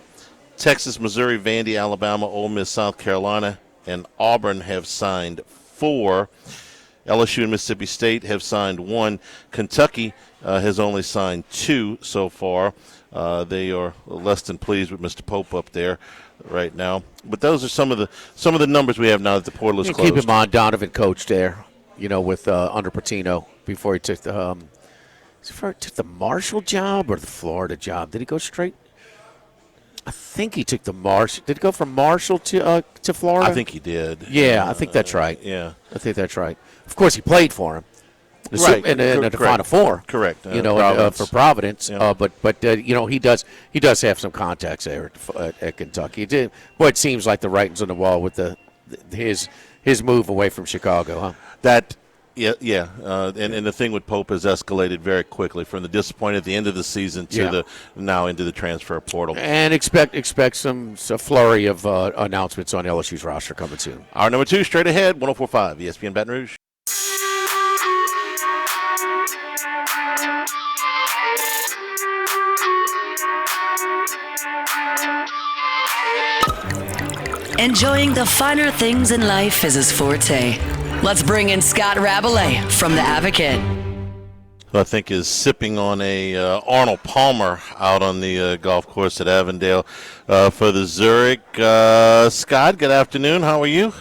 Texas, Missouri, Vandy, Alabama, Ole Miss, South Carolina, and Auburn have signed 4. LSU and Mississippi State have signed 1. Kentucky has only signed 2 so far. They are less than pleased with Mr. Pope up there right now. But those are some of the numbers we have now that the portal is closed. Keep in mind, Donovan coached there, with under Patino before he took the Marshall job or the Florida job. Did he go straight? I think he took the Marshall. Did he go from Marshall to Florida? I think he did. Yeah, I think that's right. Yeah, I think that's right. Of course, he played for him. Right, in the Final Four, correct. For Providence, yeah. but he does have some contacts there at Kentucky. It seems like the writing's on the wall with his move away from Chicago, huh? Yeah. And the thing with Pope has escalated very quickly from the disappointment at the end of the season to the now into the transfer portal. And expect some flurry of announcements on LSU's roster coming soon. Our number 2 straight ahead, 104.5 ESPN Baton Rouge. Enjoying the finer things in life is his forte. Let's bring in Scott Rabelais from The Advocate. Who I think is sipping on a Arnold Palmer out on the golf course at Avondale for the Zurich. Scott, good afternoon. How are you?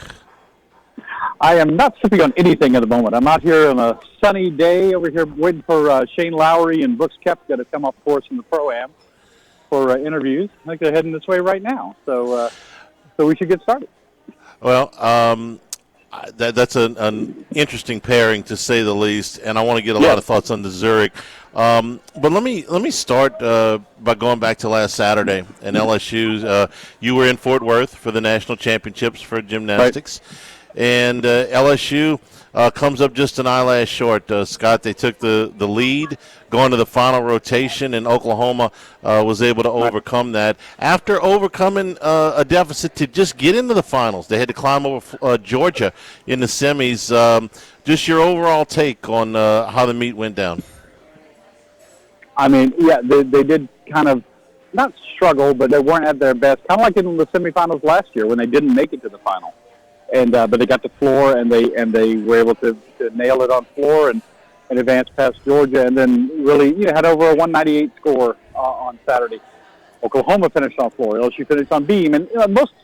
I am not sipping on anything at the moment. I'm out here on a sunny day over here waiting for Shane Lowry and Brooks Koepka to come up for us in the Pro-Am for interviews. I think they're heading this way right now. So we should get started. Well, that's an interesting pairing to say the least, and I want to get a lot of thoughts on the Zurich. But let me start by going back to last Saturday and LSU. You were in Fort Worth for the national championships for gymnastics, and LSU comes up just an eyelash short. Scott, they took the lead going to the final rotation, and Oklahoma was able to overcome that. After overcoming a deficit to just get into the finals, they had to climb over Georgia in the semis. Just your overall take on how the meet went down. I mean, yeah, they did kind of not struggle, but they weren't at their best. Kind of like in the semifinals last year when they didn't make it to the final. And but they got the floor, and they were able to nail it on floor and advance past Georgia, and then really had over a 198 score on Saturday. Oklahoma finished on floor. LSU finished on beam, and most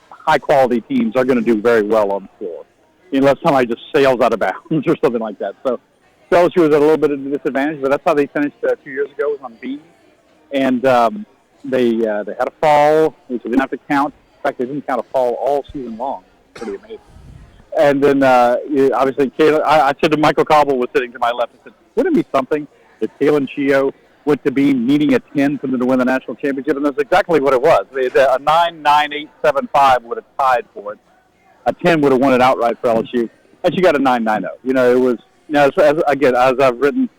high quality teams are going to do very well on the floor, unless somebody just sails out of bounds or something like that. So LSU was at a little bit of a disadvantage, but that's how they finished 2 years ago, was on beam, and they had a fall, which they didn't have to count. In fact, they didn't count a fall all season long. Pretty amazing. And then, obviously, I said to Michael Cobble was sitting to my left. I said, wouldn't it be something if Kalen Chio went to be needing a 10 for them to win the national championship? And that's exactly what it was. A 9.9875 would have tied for it. A 10 would have won it outright for LSU. And she got a 9.90. It was, as I've written,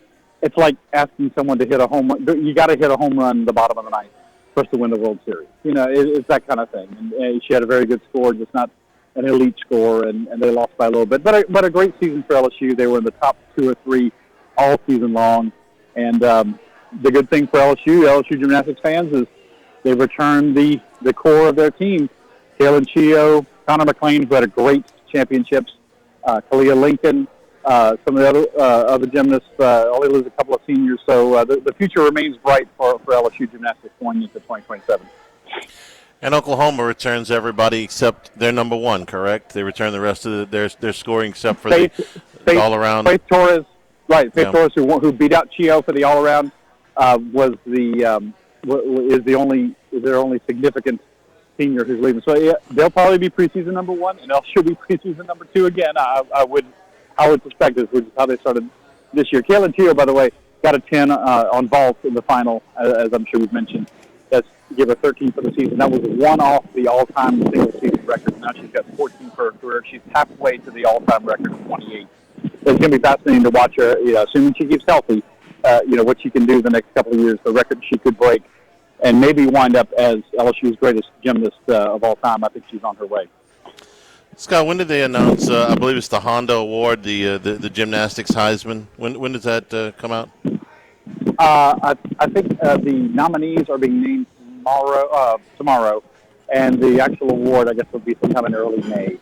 it's like asking someone to hit a home run. You got to hit a home run in the bottom of the ninth for us to win the World Series. It's that kind of thing. And she had a very good score, just not an elite score, and they lost by a little bit. But a great season for LSU. They were in the top 2 or 3 all season long. And the good thing for LSU gymnastics fans, is they returned the core of their team. Kalen Chio, Connor McLean, who had a great championships, Kalia Lincoln, some of the other gymnasts, only lose a couple of seniors. So the future remains bright for LSU gymnastics going into 2027. And Oklahoma returns everybody except their number one, correct? They return the rest of their scoring except for the all-around. Faith Torres, right? Faith Torres, who beat out Chio for the all-around, was is their only significant senior who's leaving. So yeah, they'll probably be preseason number 1, and LSU be preseason number 2 again. I would suspect this, which is how they started this year. Kalen Chio, by the way, got a 10 on vault in the final, as I'm sure we've mentioned. That's give her 13 for the season. That was one off the all-time single-season record. Now she's got 14 for her career. She's halfway to the all-time record of 28. So it's going to be fascinating to watch her, assuming she keeps healthy, what she can do the next couple of years, the record she could break, and maybe wind up as LSU's greatest gymnast of all time. I think she's on her way. Scott, when did they announce, I believe it's the Honda Award, the gymnastics Heisman? When does that come out? I think the nominees are being named tomorrow, and the actual award, I guess, will be sometime in early May.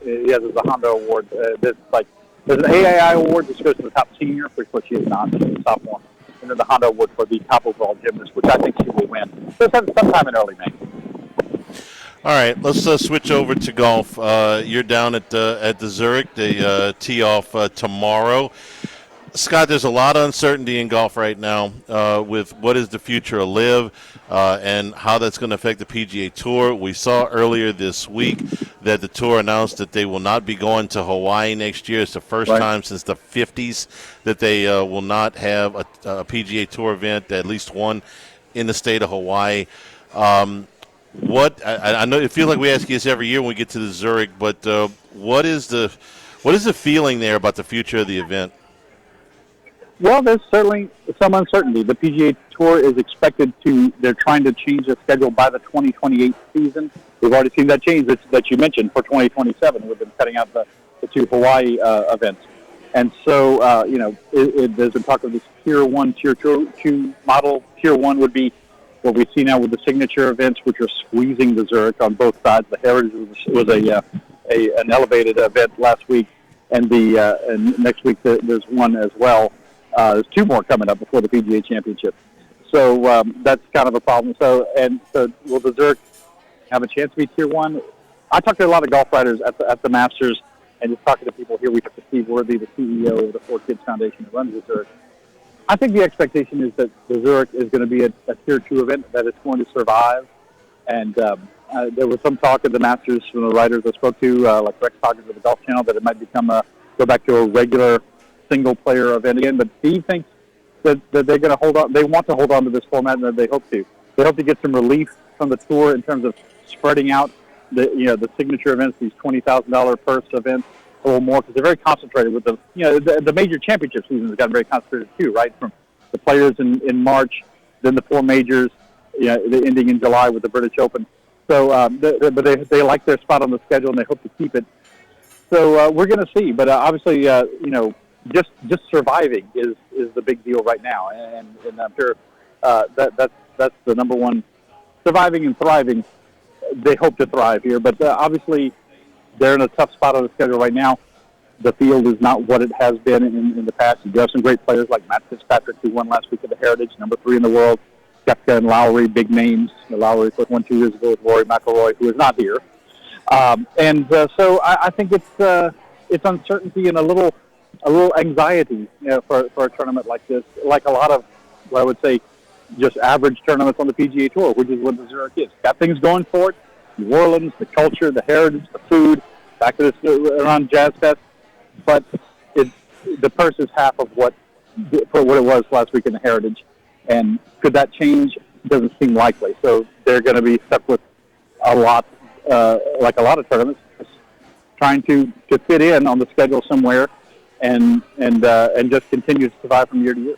There's a Honda Award. There's an AAI award which goes to the top senior, which she is not, she's a sophomore, and then the Honda Award for the top overall gymnast, which I think she will win. So sometime in early May. All right, let's switch over to golf. You're down at the Zurich. They tee off tomorrow. Scott, there's a lot of uncertainty in golf right now with what is the future of LIV and how that's going to affect the PGA Tour. We saw earlier this week that the Tour announced that they will not be going to Hawaii next year. It's the first time since the 50s that they will not have a PGA Tour event, at least one, in the state of Hawaii. I know it feels like we ask you this every year when we get to the Zurich, but what is the feeling there about the future of the event? Well, there's certainly some uncertainty. The PGA Tour is expected they're trying to change the schedule by the 2028 season. We've already seen that change that you mentioned for 2027 with them cutting out the 2 Hawaii events. And so, there's a talk of this Tier 1, Tier 2 model. Tier 1 would be what we see now with the signature events, which are squeezing the Zurich on both sides. The Heritage was an elevated event last week, and and next week there's one as well. There's 2 more coming up before the PGA Championship. So that's kind of a problem. So will the Zurich have a chance to be Tier 1? I talked to a lot of golf writers at the Masters, and just talking to people here. We talked to Steve Worthy, the CEO of the 4Kids Foundation that runs the Zurich. I think the expectation is that the Zurich is going to be a Tier 2 event, that it's going to survive. And There was some talk at the Masters from the writers I spoke to, like Rex Hoggins with the Golf Channel, that it might go back to a regular single-player event again. But Steve thinks that they're going to hold on. They want to hold on to this format, and that they hope to. They hope to get some relief from the tour in terms of spreading out the signature events, these $20,000 purse events, a little more, because they're very concentrated with the major championship season has gotten very concentrated too, right? From the players in March, then the four majors, the ending in July with the British Open. So, but they like their spot on the schedule and they hope to keep it. So we're going to see, but obviously, just surviving is the big deal right now, and I'm sure that's the number one. Surviving and thriving, they hope to thrive here, but obviously they're in a tough spot on the schedule right now. The field is not what it has been in the past. You have some great players like Matt Fitzpatrick, who won last week at the Heritage, number 3 in the world. Koepka and Lowry, big names. Lowry won 2 years ago with Rory McIlroy, who is not here. So I think it's uncertainty and a little anxiety, for a tournament like this, like a lot of what I would say just average tournaments on the PGA Tour, which is what the Zurich is. Got things going for it. New Orleans, the culture, the heritage, the food, back to this around Jazz Fest, but the purse is half of what it was last week in the Heritage, and could that change? Doesn't seem likely. So they're going to be stuck with a lot, like a lot of tournaments, trying to fit in on the schedule somewhere, and just continue to survive from year to year.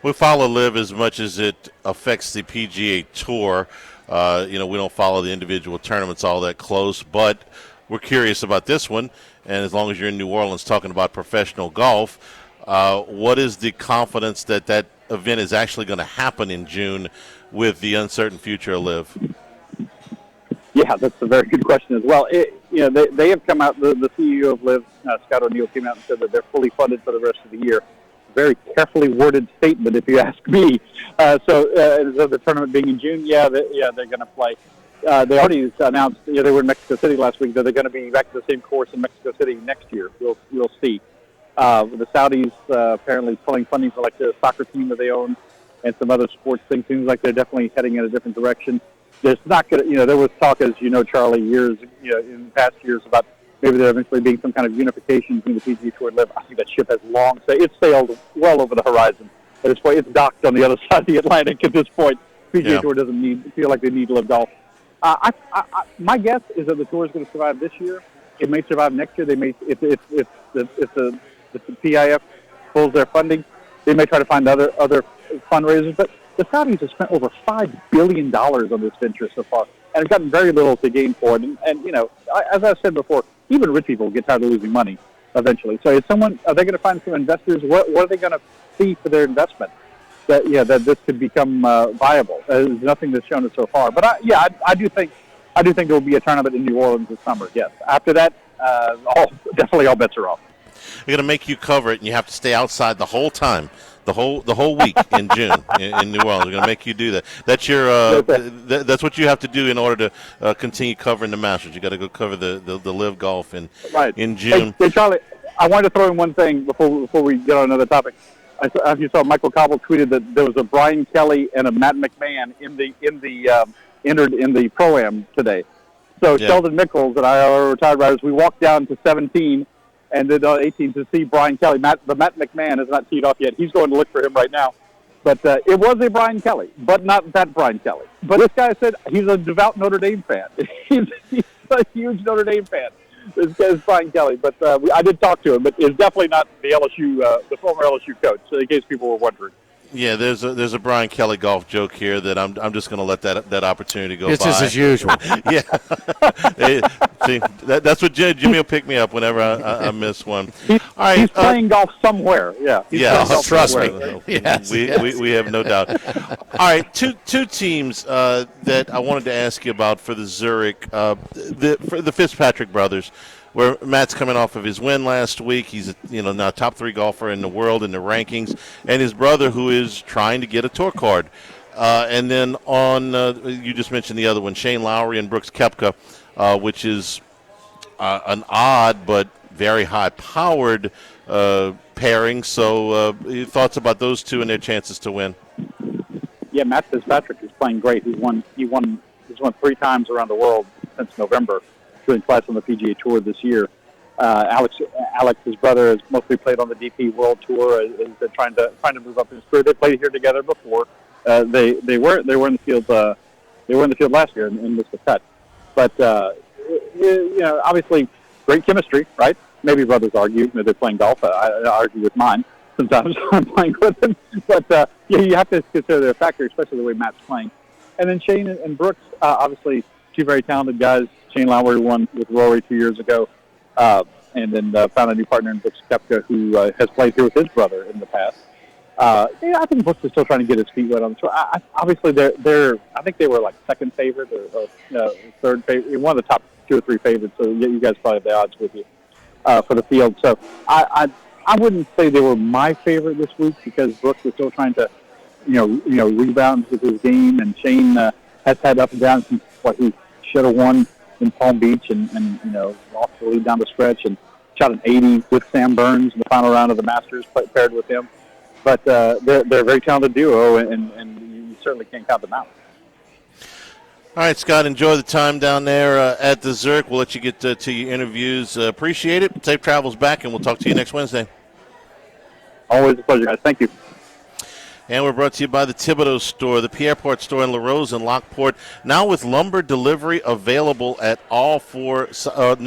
We follow LIV as much as it affects the PGA Tour. We don't follow the individual tournaments all that close, but we're curious about this one. And as long as you're in New Orleans talking about professional golf, what is the confidence that event is actually going to happen in June with the uncertain future of LIV? Yeah, that's a very good question as well. They have come out, the CEO of LIV, Scott O'Neill, came out and said that they're fully funded for the rest of the year. Very carefully worded statement, if you ask me. So the tournament being in June, they're going to play. They already announced, they were in Mexico City last week, that they're going to be back to the same course in Mexico City next year. We'll see. The Saudis apparently pulling funding for like the soccer team that they own and some other sports things. Seems like they're definitely heading in a different direction. There's not going to, there was talk, as you know, Charlie, in past years about maybe there eventually being some kind of unification between the PGA Tour and LIV. I think that ship has long it's sailed well over the horizon. At this point, it's docked on the other side of the Atlantic at this point. PGA Tour doesn't feel like they need LIV golf. My guess is that the Tour is going to survive this year. It may survive next year. They may, if the PIF pulls their funding, they may try to find other fundraisers. But the Saudis have spent over $5 billion on this venture so far, and have gotten very little to gain for it. And as I've said before, even rich people get tired of losing money eventually. So are they going to find some investors? What are they going to see for their investment that this could become viable? There's nothing that's shown it so far. But I do think there will be a tournament in New Orleans this summer. Yes. After that, definitely all bets are off. They're going to make you cover it, and you have to stay outside the whole time, the whole week in June in New Orleans. They're going to make you do that. That's your that's what you have to do in order to continue covering the Masters. You got to go cover the LIV golf in June. Hey, Charlie, I wanted to throw in one thing before we get on another topic. As you saw, Michael Cobble tweeted that there was a Brian Kelly and a Matt McMahon entered in the Pro-Am today. So Sheldon Mickles and I are retired riders. We walked down to 17 and then on 18 to see Brian Kelly. Matt McMahon has not teed off yet. He's going to look for him right now. But it was a Brian Kelly, but not that Brian Kelly. But this guy said he's a devout Notre Dame fan. he's a huge Notre Dame fan. This guy's Brian Kelly. But I did talk to him, but it's definitely not the the former LSU coach, so in case people were wondering. Yeah, there's a Brian Kelly golf joke here that I'm just going to let that opportunity go by. It's just as usual. Yeah. See, that's what Jimmy will pick me up whenever I miss one. He's playing golf somewhere. Yeah. Trust me. Yes, we have no doubt. All right, two teams that I wanted to ask you about for the Zurich, for the Fitzpatrick brothers, where Matt's coming off of his win last week. He's now top 3 golfer in the world in the rankings, and his brother who is trying to get a tour card. And then you just mentioned the other one, Shane Lowry and Brooks Koepka, which is an odd but very high-powered pairing. So thoughts about those two and their chances to win? Yeah, Matt Fitzpatrick is playing great. He won He's won 3 times around the world since November, doing twice on the PGA Tour this year. Alex, his brother, has mostly played on the DP World Tour. Is trying to move up in his career. They played here together before. They were in the field. They were in the field last year and missed the cut. But obviously, great chemistry, right? Maybe brothers argue. They're playing golf. I argue with mine sometimes when I'm playing with them. But you have to consider their factor, especially the way Matt's playing. And then Shane and Brooks, obviously, 2 very talented guys. Shane Lowry won with Rory 2 years ago. And then found a new partner in Brooks Koepka, who has played here with his brother in the past. I think Brooks is still trying to get his feet wet on the tour. Obviously, they're. I think they were like second favorite or third favorite, one of the top 2 or 3 favorites. So you guys probably have the odds with you for the field. So I wouldn't say they were my favorite this week because Brooks was still trying to rebound with his game, and Shane has had up and down since what he should have won in Palm Beach and lost the lead down the stretch and shot an 80 with Sam Burns in the final round of the Masters, paired with him. But they're a very talented duo, and you certainly can't count them out. All right, Scott, enjoy the time down there at the Zurich. We'll let you get to your interviews. Appreciate it. Safe travels back, and we'll talk to you next Wednesday. Always a pleasure, guys. Thank you. And we're brought to you by the Thibodeau Store, the Pierreport Store in LaRose and Lockport. Now with lumber delivery available at all 4 sites,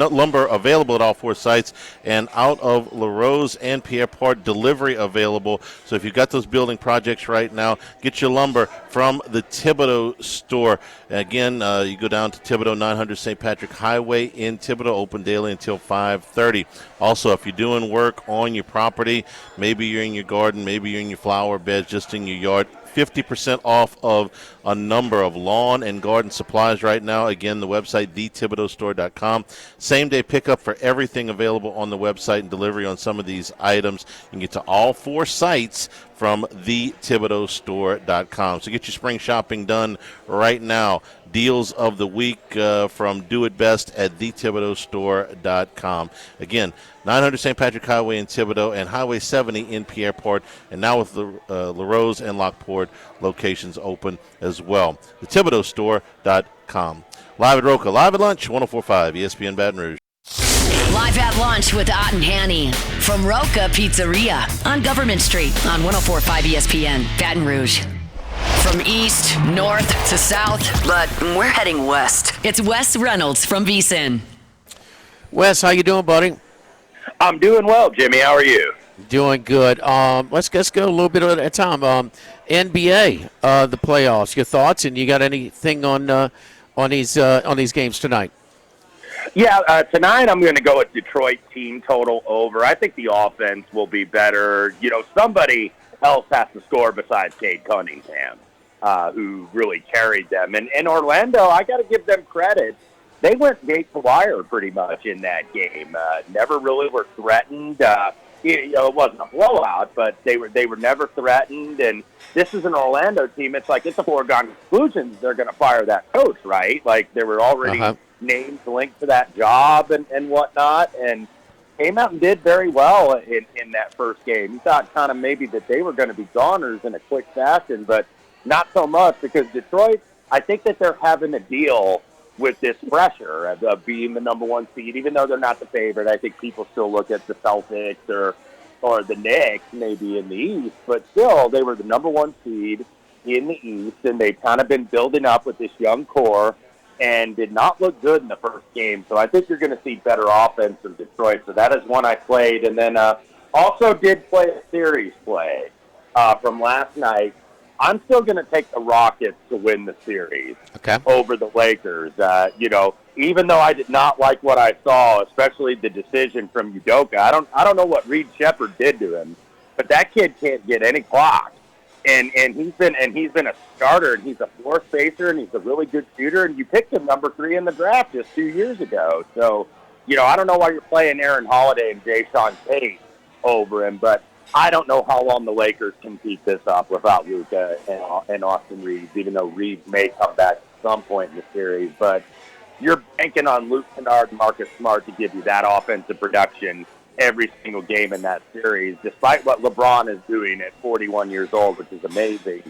and out of LaRose and Pierreport, delivery available. So if you've got those building projects right now, get your lumber from the Thibodeau Store. Again, you go down to Thibodeau, 900 St. Patrick Highway in Thibodeau, open daily until 5:30. Also, if you're doing work on your property, maybe you're in your garden, maybe you're in your flower beds, just in your yard, 50% off of a number of lawn and garden supplies right now. Again, the website, thethibodeaustore.com. Same-day pickup for everything available on the website and delivery on some of these items. You can get to all 4 sites from thethibodeaustore.com. So get your spring shopping done right now. Deals of the week from Do It Best at thethibodeaustore.com. Again, 900 St. Patrick Highway in Thibodeau and Highway 70 in Pierreport, and now with LaRose and Lockport locations open as well. thethibodeaustore.com. Live at Roca, live at lunch, 104.5 ESPN Baton Rouge. Live at lunch with Ott and Hanny from Roca Pizzeria on Government Street on 104.5 ESPN Baton Rouge. From east, north to south, but we're heading west. It's Wes Reynolds from VSiN. Wes, how you doing, buddy? I'm doing well, Jimmy. How are you? Doing good. Let's go a little bit at a time. NBA, the playoffs. Your thoughts, and you got anything on these games tonight? Yeah, tonight I'm going to go with Detroit team total over. I think the offense will be better. Somebody else has to score besides Cade Cunningham, who really carried them. And Orlando, I got to give them credit. They went gate to wire pretty much in that game. Never really were threatened. It wasn't a blowout, but they were never threatened. And this is an Orlando team. It's like it's a foregone conclusion they're going to fire that coach, right? Like there were already names linked to that job and whatnot, and came out and did very well in that first game. You thought kind of maybe that they were going to be goners in a quick fashion, but not so much because Detroit, I think that they're having to deal with this pressure of being the number 1 seed, even though they're not the favorite. I think people still look at the Celtics or the Knicks maybe in the East, but still they were the number 1 seed in the East, and they've kind of been building up with this young core and did not look good in the first game. So I think you're going to see better offense from Detroit. So that is one I played, and then also did play a series play from last night. I'm still going to take the Rockets to win the series over the Lakers. Even though I did not like what I saw, especially the decision from Udoka. I don't know what Reed Shepherd did to him, but that kid can't get any clock. And he's been a starter, and he's a floor spacer, and he's a really good shooter. And you picked him number 3 in the draft just 2 years ago. So, I don't know why you're playing Aaron Holiday and Jason Tate over him, but I don't know how long the Lakers can keep this up without Luka and Austin Reeves, even though Reeves may come back at some point in the series. But you're banking on Luke Kennard and Marcus Smart to give you that offensive production every single game in that series, despite what LeBron is doing at 41 years old, which is amazing.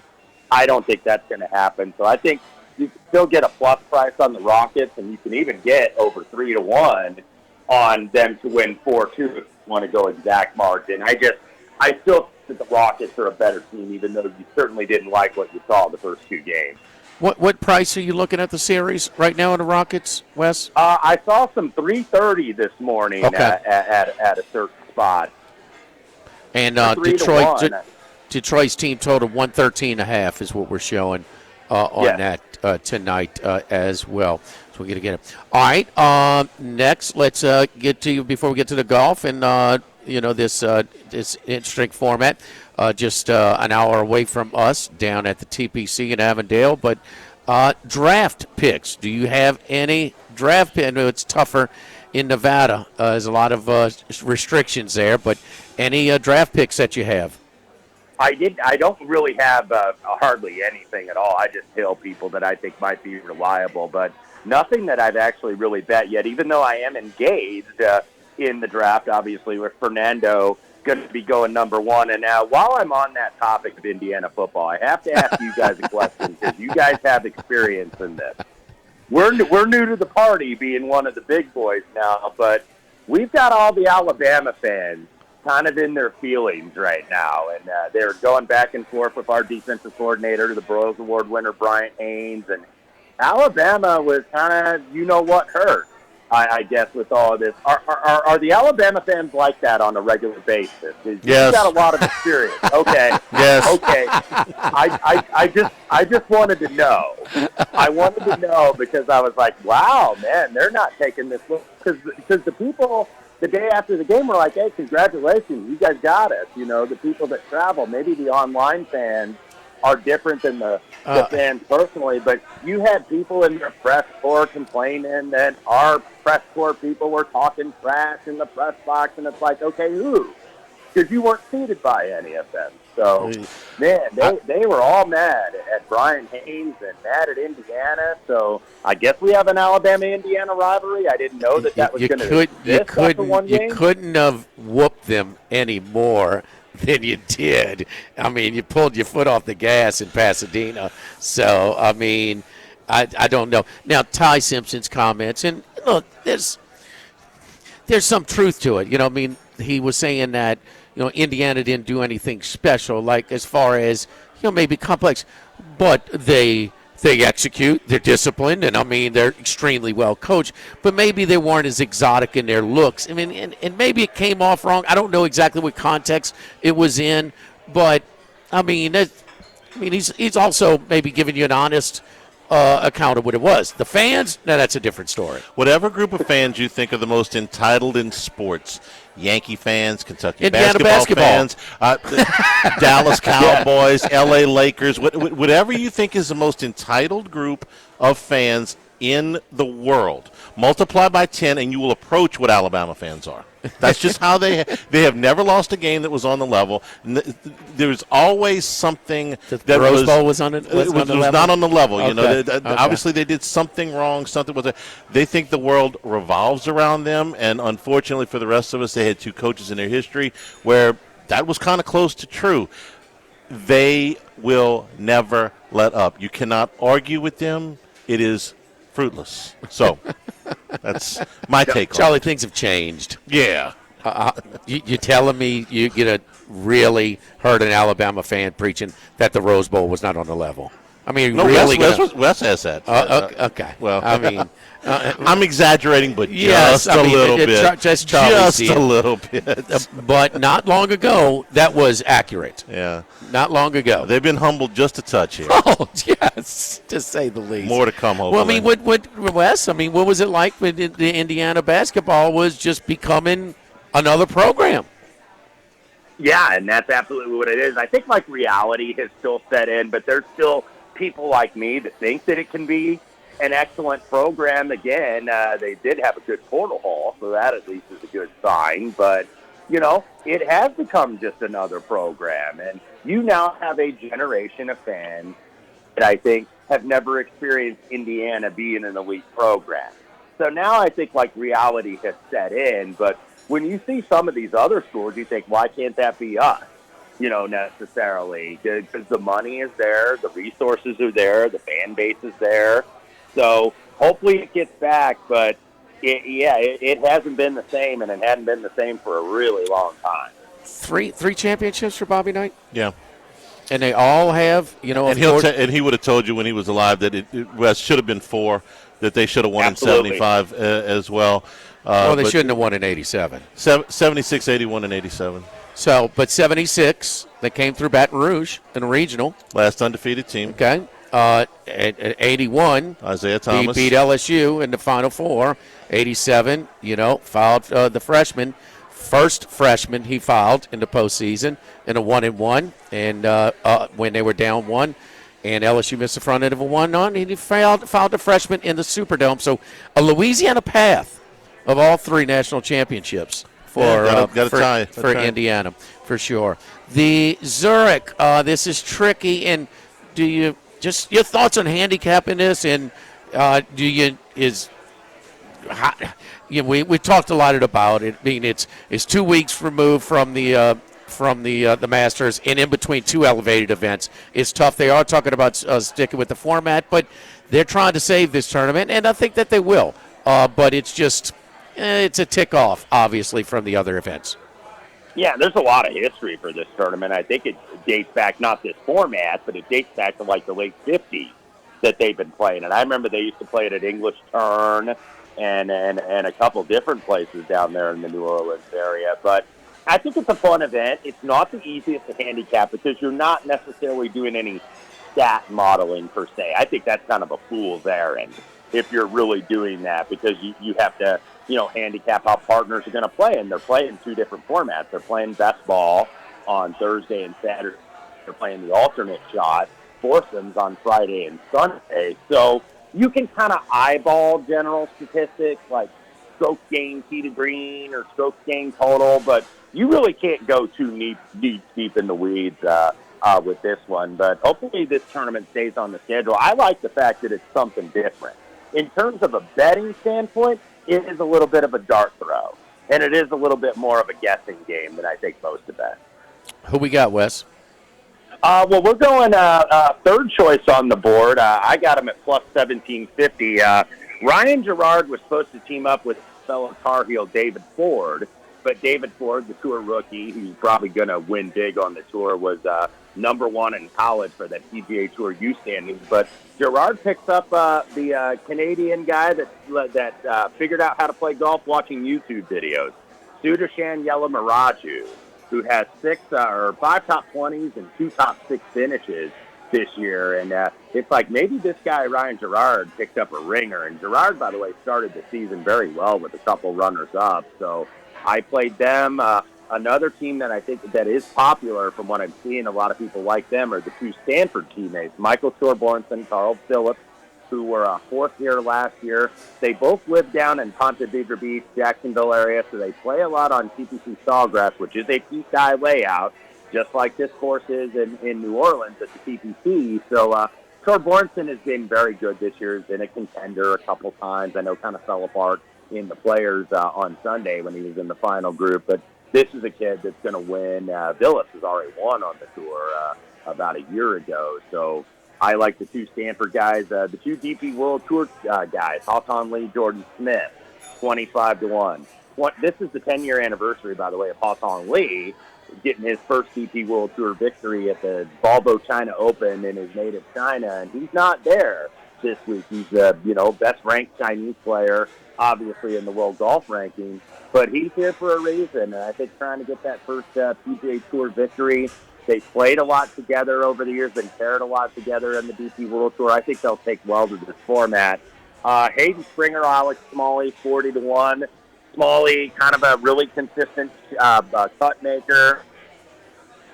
I don't think that's going to happen. So I think you can still get a plus price on the Rockets, and you can even get over 3-1 on them to win 4-2 if you want to go exact margin. I still think the Rockets are a better team, even though you certainly didn't like what you saw the first 2 games. What price are you looking at the series right now in the Rockets, Wes? I saw some 330 this morning Okay. at a certain spot. And 3-1. Detroit's team total 113.5 is what we're showing on that tonight as well. So we're going to get it. All right. Next, let's get to you before we get to the golf and this interesting format. Just an hour away from us down at the TPC in Avondale. But draft picks. Do you have any draft picks? I know it's tougher in Nevada. There's a lot of restrictions there. But any draft picks that you have? I don't really have hardly anything at all. I just hail people that I think might be reliable. But nothing that I've actually really bet yet, even though I am engaged in the draft, obviously, with Fernando going to be going number 1. And now, while I'm on that topic of Indiana football, I have to ask you guys a question because you guys have experience in this. We're new to the party, being one of the big boys now, but we've got all the Alabama fans kind of in their feelings right now, and they're going back and forth with our defensive coordinator, the Broyles Award winner, Bryant Haynes, and Alabama was kind of, hurt. I guess, with all of this. Are the Alabama fans like that on a regular basis? Yes. You've got a lot of experience. Okay. Yes. Okay. I just wanted to know. I wanted to know because I was like, wow, man, they're not taking this because the people the day after the game were like, hey, congratulations, you guys got us. The people that travel, maybe the online fans are different than the fans personally, but you had people in their press corps complaining that our press corps people were talking trash in the press box, and it's like, okay, who? Because you weren't seated by any of them. So, man, they were all mad at Brian Haynes and mad at Indiana. So I guess we have an Alabama-Indiana rivalry. I didn't know that was going to exist after one game. You couldn't have whooped them any more than you did. I mean, you pulled your foot off the gas in Pasadena. So, I mean, I don't know. Now, Ty Simpson's comments, and look, there's some truth to it. I mean, he was saying that, Indiana didn't do anything special, like as far as, maybe complex, but they execute, they're disciplined, and I mean, they're extremely well coached, but maybe they weren't as exotic in their looks. I mean, and maybe it came off wrong. I don't know exactly what context it was in, but I mean, he's also maybe giving you an honest account of what it was. The fans, now that's a different story. Whatever group of fans you think are the most entitled in sports, Yankee fans, Kentucky Indiana basketball fans, Dallas Cowboys, L.A. Lakers, whatever you think is the most entitled group of fans in the world, multiply by 10, and you will approach what Alabama fans are. That's just how they have never lost a game that was on the level. There's always something that Rose Bowl was on it. Was not on the level. Okay. Obviously they did something wrong. Something was. They think the world revolves around them, and unfortunately for the rest of us, they had 2 coaches in their history where that was kind of close to true. They will never let up. You cannot argue with them. It is fruitless. So that's my take on it. Charlie, things have changed. Yeah. You're telling me you're going to really hurt an Alabama fan preaching that the Rose Bowl was not on the level? I mean, no, really? Wes has that. Okay. Well, I mean, I'm exaggerating, but yes, just a little bit. Just a little bit. But not long ago, that was accurate. Yeah. Not long ago. They've been humbled just a touch here. Oh, yes, to say the least. More to come, hopefully. Well, I mean, Wes, what was it like when the Indiana basketball was just becoming another program? Yeah, and that's absolutely what it is. I think, reality has still set in, but there's still people like me that think that it can be an excellent program. Again, they did have a good portal hall, so that at least is a good sign. But, it has become just another program. And you now have a generation of fans that I think have never experienced Indiana being an elite program. So now I think, reality has set in. But when you see some of these other schools, you think, why can't that be us? necessarily, because the money is there, the resources are there, the fan base is there. So hopefully it gets back, but it hasn't been the same, and it hadn't been the same for a really long time. Three championships for Bobby Knight? Yeah. And they all have, and he would have told you when he was alive that it should have been 4, that they should have won Absolutely. in 75 as well. Well, they shouldn't have won in 87. 76, 81, and 87. So, but 76, they came through Baton Rouge in a regional. Last undefeated team. Okay. At 81, Isaiah Thomas beat LSU in the Final Four. 87, fouled the freshman. First freshman he fouled in the postseason in a 1-1, and when they were down 1, and LSU missed the front end of a 1-on, and he fouled the freshman in the Superdome. So a Louisiana path of all 3 national championships for Indiana, for sure. The Zurich, this is tricky, and do you just your thoughts on handicapping this, and we talked a lot about it. I mean, it's 2 weeks removed from the Masters, and in between 2 elevated events. It's tough. They are talking about sticking with the format, but they're trying to save this tournament, and I think that they will. But it's just it's a tick off, obviously, from the other events. Yeah, there's a lot of history for this tournament. I think it dates back, not this format, but it dates back to like the late 50s that they've been playing. And I remember they used to play it at English Turn and a couple different places down there in the New Orleans area. But I think it's a fun event. It's not the easiest to handicap because you're not necessarily doing any stat modeling per se. I think that's kind of a fool's errand if you're really doing that, because you have to, handicap how partners are going to play. And they're playing 2 different formats. They're playing best ball on Thursday and Saturday. They're playing the alternate shot, foursomes on Friday and Sunday. So you can kind of eyeball general statistics like strokes gained tee to green or strokes gained total, but you really can't go too deep in the weeds with this one. But hopefully this tournament stays on the schedule. I like the fact that it's something different. In terms of a betting standpoint, it is a little bit of a dart throw, and it is a little bit more of a guessing game than I think most of that. Who we got, Wes? Well, we're going third choice on the board. I got him at plus 1750. Ryan Gerard was supposed to team up with fellow Tar Heel David Ford, but David Ford, the tour rookie, who's probably going to win big on the tour, was number 1 in college for that PGA Tour U standings. But Gerard picks up the Canadian guy that figured out how to play golf watching YouTube videos, Sudarshan Yelamaraju, who has 5 top 20s and 2 top 6 finishes this year. And it's like maybe this guy, Ryan Gerard, picked up a ringer. And Gerard, by the way, started the season very well with a couple runners-up. So I played them. Another team that I think that is popular from what I'm seeing, a lot of people like them, are the 2 Stanford teammates, Michael Thorbjornsen, Carl Phillips, who were 4th here last year. They both live down in Ponte Vedra Beach, Jacksonville area, so they play a lot on TPC Sawgrass, which is a P-Sky layout, just like this course is in New Orleans at the TPC. So Thorbjornsen has been very good this year. He's been a contender a couple times. I know kind of fell apart in the Players on Sunday when he was in the final group, but this is a kid that's going to win. Billups has already won on the tour about a year ago. So I like the 2 Stanford guys. The 2 DP World Tour guys, Hawthorne Lee, Jordan Smith, 25-1. This is the 10-year anniversary, by the way, of Hawthorne Lee getting his first DP World Tour victory at the Volvo China Open in his native China, and he's not there this week. He's the best-ranked Chinese player, obviously, in the world golf rankings. But he's here for a reason, and I think trying to get that first PGA Tour victory. They played a lot together over the years, been paired a lot together in the DP World Tour. I think they'll take well to this format. Hayden Springer, Alex Smalley, 40-1. Smalley, kind of a really consistent cut maker,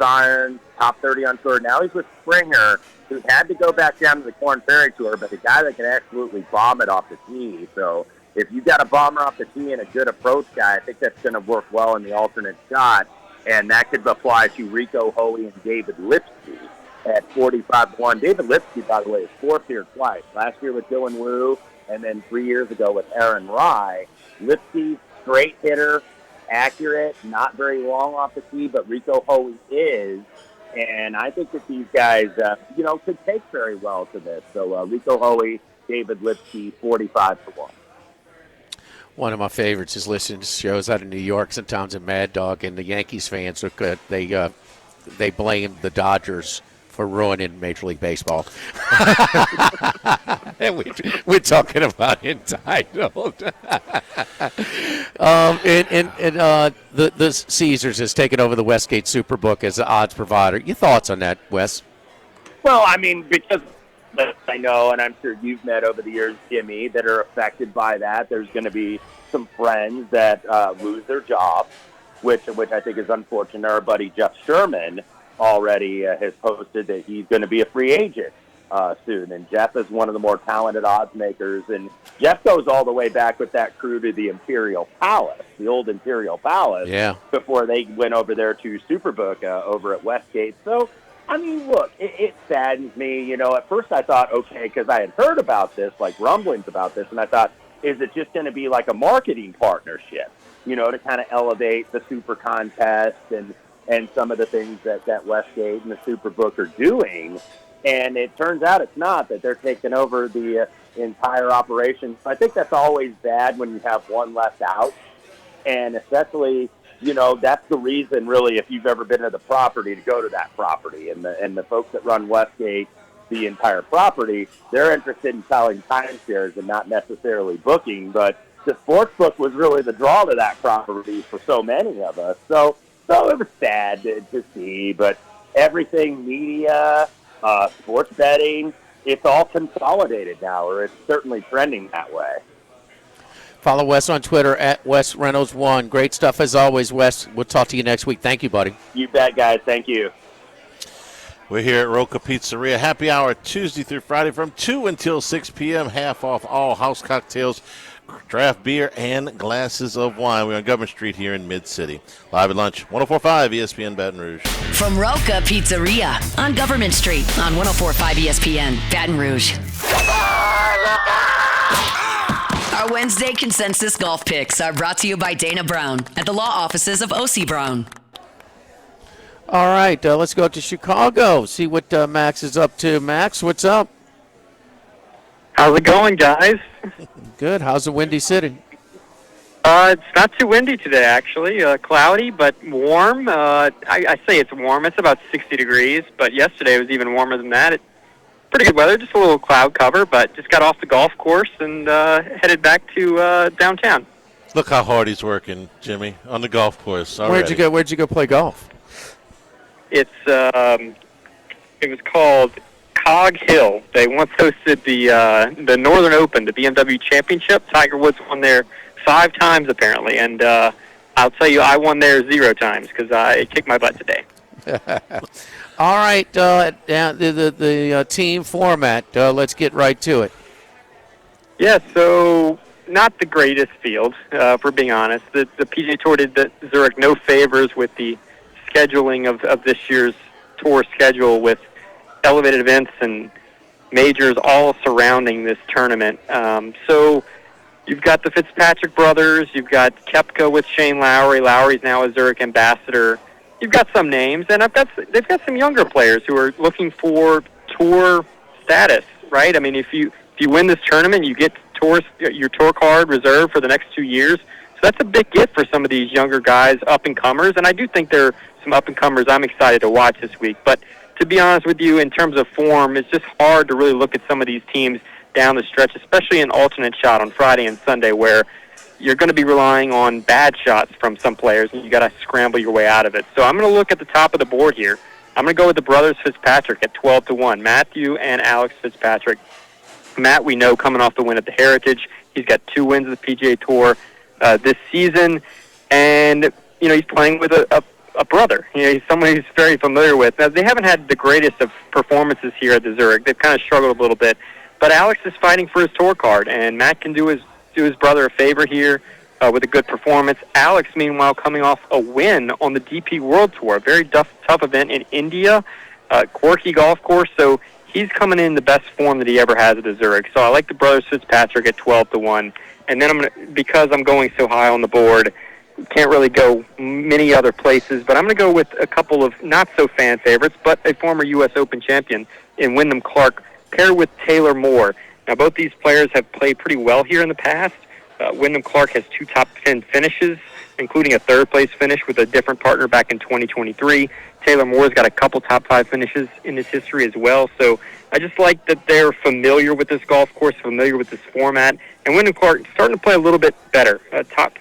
irons, top 30 on tour. Now he's with Springer, who had to go back down to the Korn Ferry Tour, but a guy that can absolutely bomb it off the tee. So if you've got a bomber off the tee and a good approach guy, I think that's going to work well in the alternate shot, and that could apply to Rico Hoey and David Lipsky at 45-1. David Lipsky, by the way, is 4th here twice. Last year with Dylan Wu, and then 3 years ago with Aaron Rye. Lipsky, great hitter, accurate, not very long off the tee, but Rico Hoey is. And I think that these guys, could take very well to this. So Rico Hoey, David Lipsky, 45-1. One of my favorites is listening to shows out of New York, sometimes in Mad Dog, and the Yankees fans are good. They blame the Dodgers for ruining Major League Baseball. And we're talking about entitled. The Caesars has taken over the Westgate Superbook as the odds provider. Your thoughts on that, Wes? Well, I mean, because I know, and I'm sure you've met over the years, Jimmy, that are affected by that. There's going to be some friends that lose their jobs, which I think is unfortunate. Our buddy Jeff Sherman already has posted that he's going to be a free agent soon. And Jeff is one of the more talented odds makers. And Jeff goes all the way back with that crew to the Imperial Palace, the old Imperial Palace, before they went over there to Superbook over at Westgate. So, I mean, look, it saddens me. At first I thought, okay, because I had heard about this, like rumblings about this, and I thought, is it just going to be like a marketing partnership, to kind of elevate the Super Contest and some of the things that Westgate and the Superbook are doing? And it turns out it's not, that they're taking over the entire operation. So I think that's always bad when you have one left out. And especially, that's the reason, really, if you've ever been to the property, to go to that property. And the folks that run Westgate, the entire property, they're interested in selling timeshares and not necessarily booking. But the sports book was really the draw to that property for so many of us. So it was sad to see, but everything, media, sports betting, it's all consolidated now, or it's certainly trending that way. Follow Wes on Twitter at WesReynolds1. Great stuff as always, Wes. We'll talk to you next week. Thank you, buddy. You bet, guys. Thank you. We're here at Roca Pizzeria. Happy hour Tuesday through Friday from 2 until 6 p.m. Half off all house cocktails, draft beer, and glasses of wine. We're on Government Street here in Mid-City. Live at lunch, 104.5 ESPN Baton Rouge. From Roca Pizzeria on Government Street on 104.5 ESPN Baton Rouge. Our Wednesday consensus golf picks are brought to you by Dana Brown at the law offices of O.C. Brown. All right, let's go to Chicago, see what Max is up to. Max, what's up? How's it going, guys? Good. How's the Windy City? It's not too windy today, actually. Cloudy, but warm. I say it's warm. It's about 60 degrees, but yesterday it was even warmer than that. It's pretty good weather, just a little cloud cover, but just got off the golf course and headed back to downtown. Look how hard he's working, Jimmy, on the golf course already. Where'd you go play golf? It was called Cog Hill. They once hosted the Northern Open, the BMW Championship. Tiger Woods won there 5 times apparently, and I'll tell you, I won there 0 times because I kicked my butt today. All right, the team format. Let's get right to it. Yeah, so not the greatest field, for being honest. The PGA Tour did Zurich no favors with the scheduling of this year's tour schedule, with elevated events and majors all surrounding this tournament. So you've got the Fitzpatrick brothers, you've got Koepka with Shane Lowry. Lowry's now a Zurich ambassador. You've got some names, and they've got some younger players who are looking for tour status, right? I mean, if you win this tournament, you get your tour card reserved for the next 2 years. So that's a big gift for some of these younger guys, up-and-comers, and I do think there are some up-and-comers I'm excited to watch this week. But to be honest with you, in terms of form, it's just hard to really look at some of these teams down the stretch, especially an alternate shot on Friday and Sunday, where you're going to be relying on bad shots from some players, and you got to scramble your way out of it. So I'm going to look at the top of the board here. I'm going to go with the brothers Fitzpatrick at 12-1. Matthew and Alex Fitzpatrick. Matt, we know, coming off the win at the Heritage. He's got 2 wins at the PGA Tour this season, and he's playing with a brother. He's someone he's very familiar with. Now, they haven't had the greatest of performances here at the Zurich. They've kind of struggled a little bit, but Alex is fighting for his tour card, and Matt can do his brother a favor here with a good performance. Alex, meanwhile, coming off a win on the DP World Tour, a very tough event in India, quirky golf course. So he's coming in the best form that he ever has at the Zurich. So I like the brothers Fitzpatrick at 12-1. And then because I'm going so high on the board, can't really go many other places, but I'm going to go with a couple of not-so-fan favorites, but a former U.S. Open champion in Wyndham Clark, paired with Taylor Moore. Now, both these players have played pretty well here in the past. Wyndham Clark has 2 top 10 finishes, including a third-place finish with a different partner back in 2023. Taylor Moore's got a couple top 5 finishes in his history as well. So I just like that they're familiar with this golf course, familiar with this format. And Wyndham Clark starting to play a little bit better. Top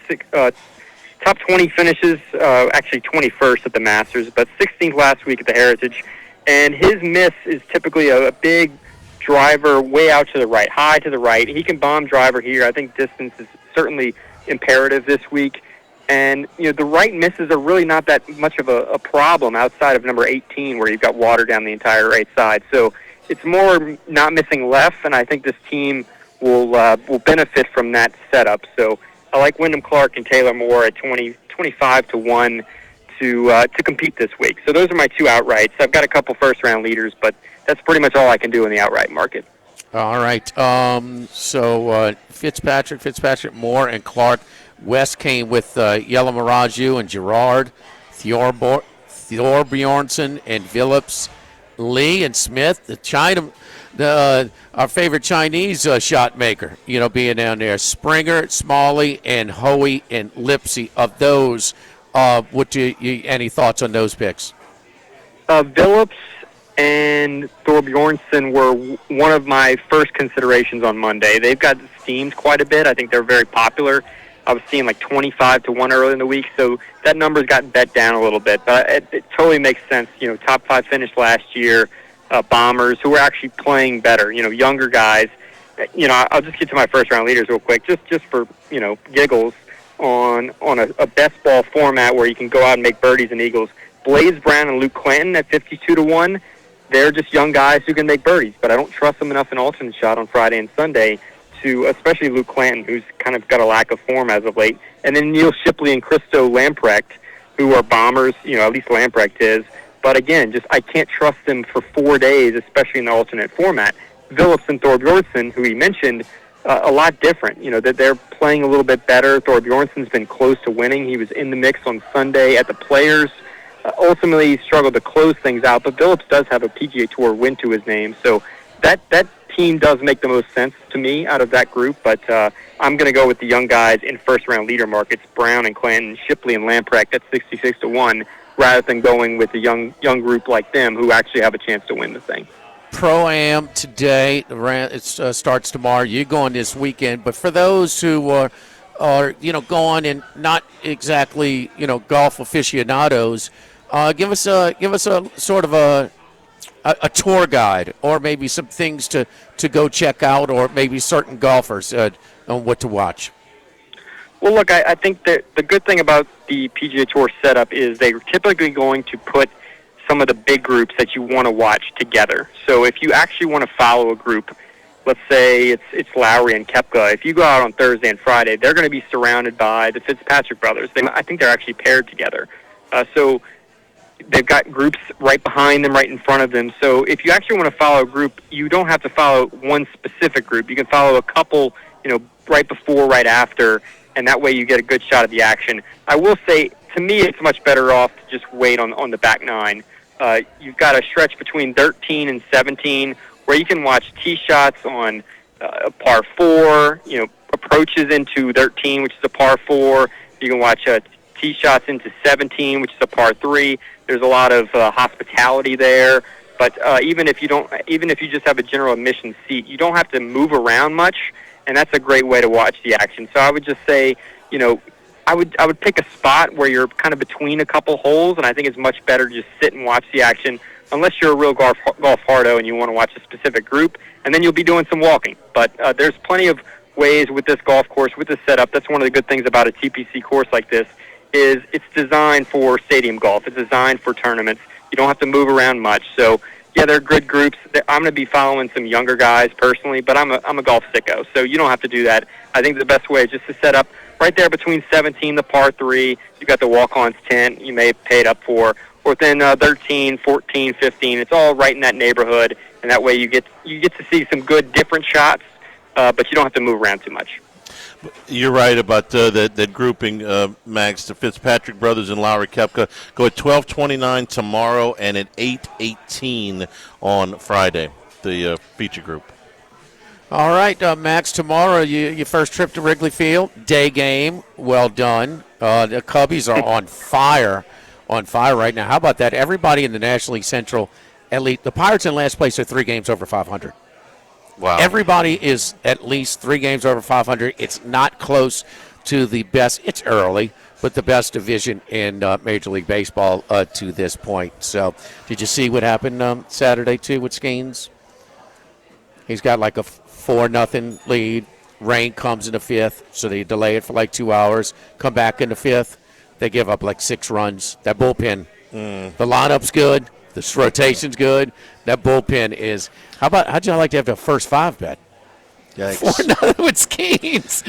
20 finishes, actually 21st at the Masters, but 16th last week at the Heritage. And his miss is typically a big driver way out to the right, high to the right. He can bomb driver here. I think distance is certainly imperative this week. And, the right misses are really not that much of a problem outside of number 18 where you've got water down the entire right side. So it's more not missing left, and I think this team will benefit from that setup. So I like Wyndham Clark and Taylor Moore at 25-1 to compete this week. So those are my 2 outrights. I've got a couple first-round leaders, but that's pretty much all I can do in the outright market. All right. So Fitzpatrick, Moore, and Clark. West came with Yalamaraju and Gerard, Thorbjornsen and Phillips, Lee and Smith. Our favorite Chinese shot maker, being down there. Springer, Smalley, and Hoey and Lipsy. Of those, any thoughts on those picks? Phillips and Thorbjornsen were one of my first considerations on Monday. They've got steamed quite a bit. I think they're very popular. I was seeing like 25-1 early in the week, so that number's gotten bet down a little bit. But it totally makes sense. Top 5 finish last year. Bombers who are actually playing better. Younger guys. I'll just get to my first round leaders real quick, just for giggles on a best ball format where you can go out and make birdies and eagles. Blaze Brown and Luke Clanton at 52-1. They're just young guys who can make birdies, but I don't trust them enough in alternate shot on Friday and Sunday. Especially Luke Clanton, who's kind of got a lack of form as of late, and then Neil Shipley and Christo Lamprecht, who are bombers. At least Lamprecht is. But again, I can't trust them for 4 days, especially in the alternate format. Phillips and Thorbjornsen, who he mentioned, a lot different. That they're playing a little bit better. Thorbjornsen's been close to winning. He was in the mix on Sunday at the Players. Ultimately, he struggled to close things out, but Phillips does have a PGA Tour win to his name, so that team does make the most sense to me out of that group, but I'm going to go with the young guys in first-round leader markets, Brown and Clanton, Shipley and Lamprecht at 66-1, rather than going with a young group like them who actually have a chance to win the thing. Pro-Am today. It starts tomorrow. You're going this weekend, but for those who are going and not exactly golf aficionados, give us a sort of a tour guide, or maybe some things to go check out, or maybe certain golfers on what to watch. Well, look, I think that the good thing about the PGA Tour setup is they're typically going to put some of the big groups that you want to watch together. So if you actually want to follow a group, let's say it's Lowry and Koepka, if you go out on Thursday and Friday, they're going to be surrounded by the Fitzpatrick brothers. I think they're actually paired together. So they've got groups right behind them, right in front of them. So if you actually want to follow a group, you don't have to follow one specific group. You can follow a couple, right before, right after, and that way you get a good shot at the action. I will say, to me, it's much better off to just wait on the back nine. You've got a stretch between 13 and 17 where you can watch tee shots on a par 4, approaches into 13, which is a par 4. You can watch tee shots into 17, which is a par 3. There's a lot of hospitality there. But even if you just have a general admission seat, you don't have to move around much, and that's a great way to watch the action. So I would just say, I would pick a spot where you're kind of between a couple holes, and I think it's much better to just sit and watch the action, unless you're a real golf hardo and you want to watch a specific group, and then you'll be doing some walking. But there's plenty of ways with this golf course, with this setup. That's one of the good things about a TPC course like this, is it's designed for stadium golf. It's designed for tournaments. You don't have to move around much. So, yeah, they're good groups. I'm going to be following some younger guys personally, but I'm a golf sicko, so you don't have to do that. I think the best way is just to set up right there between 17, the par 3. You've got the walk-ons tent you may have paid up for, or then 13, 14, 15. It's all right in that neighborhood, and that way you get to see some good different shots, but you don't have to move around too much. You're right about that grouping, Max. The Fitzpatrick brothers and Lowry Koepka go at 12:29 tomorrow and at 8:18 on Friday, the feature group. All right, Max, tomorrow your first trip to Wrigley Field, day game, well done. The Cubbies are on fire right now. How about that? Everybody in the National League Central, at least the Pirates in last place are 3 games over 500. Wow. Everybody is at least 3 games over 500. It's not close to the best. It's early, but the best division in Major League Baseball to this point. So did you see what happened Saturday, too, with Skeens? He's got like a 4-0 lead. Rain comes in the 5th, so they delay it for like 2 hours. Come back in the 5th. They give up like 6 runs. That bullpen, the lineup's good. The rotation's good. That bullpen is. How'd you like to have the first 5 bet? Yikes. 4-0 with Skeens,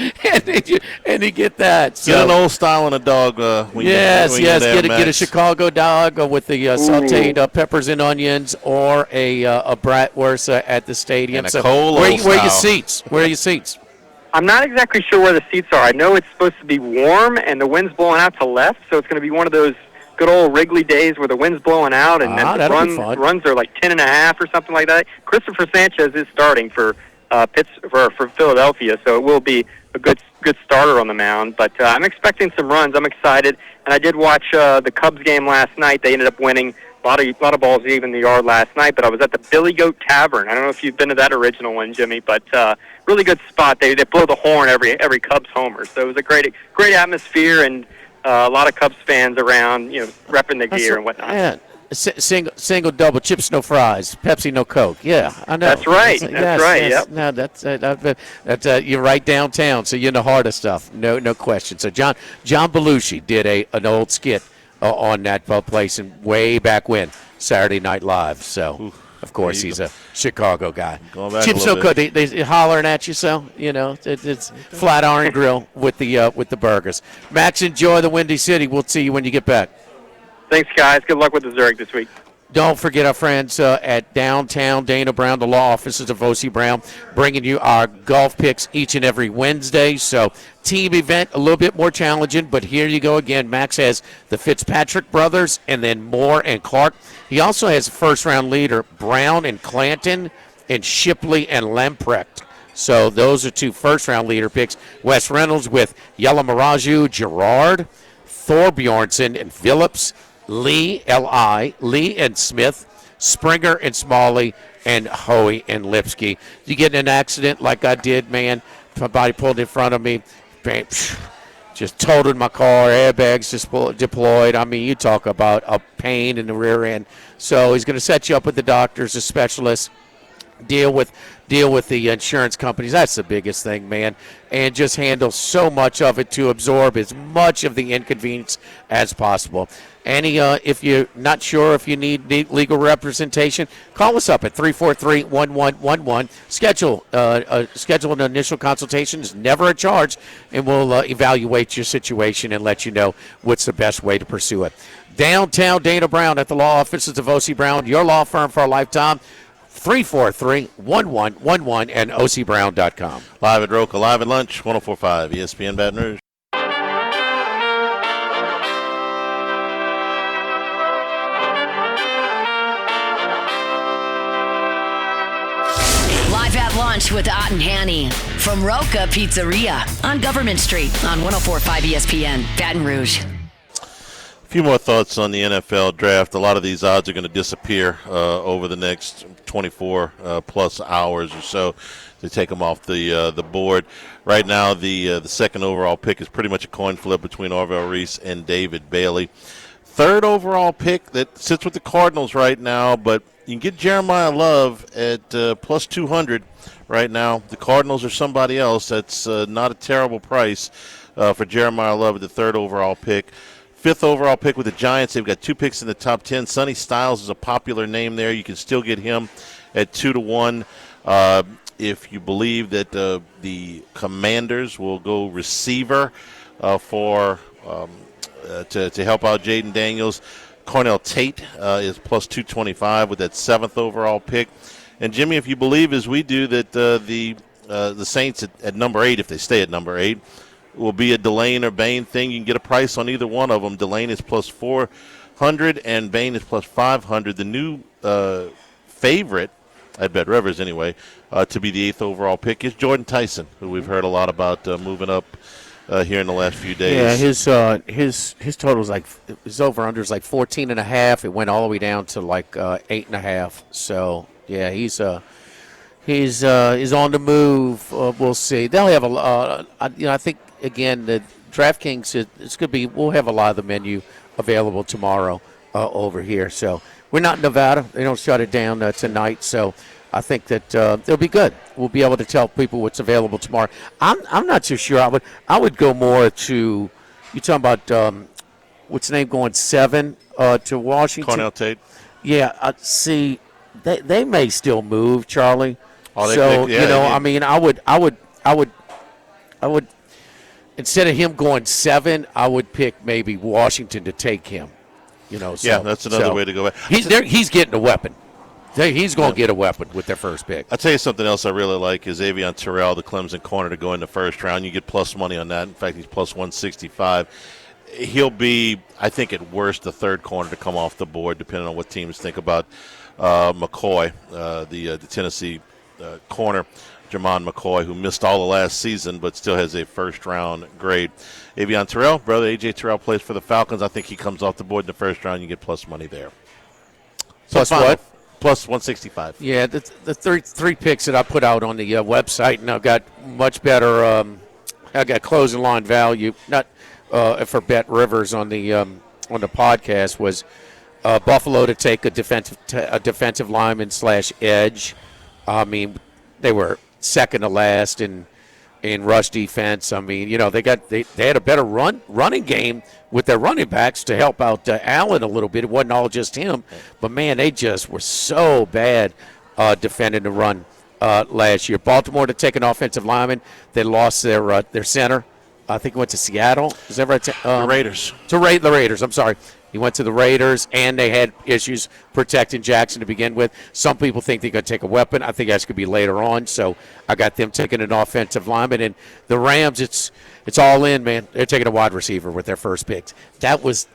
and you get that. So. Get an old style and a dog. Yes. Get a Max. Chicago dog with the sautéed peppers and onions, or a bratwurst at the stadium. And a cold old where are your style. seats? Where are your seats? I'm not exactly sure where the seats are. I know it's supposed to be warm, and the wind's blowing out to left, so it's going to be one of those good old Wrigley days where the wind's blowing out, and then the runs are like 10.5 or something like that. Christopher Sanchez is starting for Philadelphia, so it will be a good starter on the mound. But I'm expecting some runs. I'm excited, and I did watch the Cubs game last night. They ended up winning. A lot of balls even the yard last night, but I was at the Billy Goat Tavern. I don't know if you've been to that original one, Jimmy, but really good spot. They blow the horn every Cubs homer, so it was a great atmosphere, and a lot of Cubs fans around, repping the gear and whatnot. Yeah. Single, double, chips, no fries, Pepsi, no Coke. Yeah, I know. That's right. That's right. Yes. Yep. No, that's you're right downtown, so you're in the heart of stuff. No question. So John Belushi did an old skit on that place and way back when, Saturday Night Live. So of course he's a Chicago guy. Chips, no Coke. They hollering at you, so it's Flatiron Grill with the burgers. Max, enjoy the Windy City. We'll see you when you get back. Thanks, guys. Good luck with the Zurich this week. Don't forget our friends at downtown Dana Brown, the law offices of O.C. Brown, bringing you our golf picks each and every Wednesday. So team event, a little bit more challenging, but here you go again. Max has the Fitzpatrick brothers and then Moore and Clark. He also has a first-round leader, Brown and Clanton and Shipley and Lamprecht. So those are 2 first-round leader picks. Wes Reynolds with Yalamaraju, Gerard, Thorbjornsen and Phillips, Lee and Smith, Springer and Smalley, and Hoey and Lipsky. You get in an accident like I did, man, somebody pulled in front of me, just totaled my car, airbags just deployed. I mean, you talk about a pain in the rear end. So he's going to set you up with the doctors, the specialists, deal with the insurance companies. That's the biggest thing, man. And just handle so much of it to absorb as much of the inconvenience as possible. If you're not sure if you need legal representation, call us up at 343-1111. Schedule an initial consultation. It's never a charge, and we'll evaluate your situation and let you know what's the best way to pursue it. Downtown Dana Brown at the law offices of O.C. Brown, your law firm for a lifetime. 343-1111 and ocbrown.com. Live at Roca, live at lunch, 104.5 ESPN Baton Rouge. Live at lunch with Ott and Hanny from Roca Pizzeria on Government Street on 104.5 ESPN Baton Rouge. A few more thoughts on the NFL draft. A lot of these odds are going to disappear over the next 24 plus hours or so. They take them off the board. Right now, the second overall pick is pretty much a coin flip between Orville Reese and David Bailey. Third overall pick that sits with the Cardinals right now, but you can get Jeremiah Love at plus 200 right now. The Cardinals or somebody else. That's not a terrible price for Jeremiah Love at the third overall pick. Fifth overall pick with the Giants. They've got 2 picks in the top 10. Sonny Styles is a popular name there. You can still get him at 2-1. If you believe that the Commanders will go receiver to help out Jaden Daniels, Cornell Tate is plus 225 with that 7th overall pick. And, Jimmy, if you believe, as we do, that the the Saints at number 8, if they stay at number 8, will be a Delane or Bain thing. You can get a price on either one of them. Delane is plus 400 and Bain is plus 500. The new favorite, I bet Rivers anyway, to be the 8th overall pick is Jordan Tyson, who we've heard a lot about moving up here in the last few days. Yeah, his total is like his over under is like 14.5. It went all the way down to like 8.5. So yeah, he's on the move. We'll see. They'll have I think again the DraftKings it's gonna be. We'll have a lot of the menu available tomorrow over here. So we're not in Nevada. They don't shut it down tonight. So I think that they'll be good. We'll be able to tell people what's available tomorrow. I'm not too sure. I would go more to you talking about what's the name going 7 to Washington. Cornell Tate. Yeah. See, they may still move, Charlie. Oh, So I mean, I would instead of him going 7, I would pick maybe Washington to take him. Yeah, that's another way to go. He's getting a weapon. He's going to get a weapon with their first pick. I'll tell you something else I really like is Avion Terrell, the Clemson corner, to go in the first round. You get plus money on that. In fact, he's plus 165. He'll be, I think, at worst, the third corner to come off the board, depending on what teams think about McCoy, the Tennessee corner, Jermon McCoy, who missed all the last season but still has a first-round grade. Avion Terrell, brother A.J. Terrell, plays for the Falcons. I think he comes off the board in the first round. You get plus money there. Plus what? Plus 165. Yeah, the three picks that I put out on the website, and I've got much better. I got closing line value. Not for Bet Rivers on the podcast was Buffalo to take a defensive lineman / edge. I mean, they were second to last in rush defense. I mean, they had a better running game with their running backs to help out Allen a little bit. It wasn't all just him, but man, they just were so bad defending the run last year. Baltimore to take an offensive lineman. They lost their center. I think he went to Seattle. Is that right? The Raiders. The Raiders. I'm sorry. He went to the Raiders, and they had issues protecting Jackson to begin with. Some people think they're going to take a weapon. I think that's going to be later on. So I got them taking an offensive lineman. And the Rams, it's all in, man. They're taking a wide receiver with their first picks. That was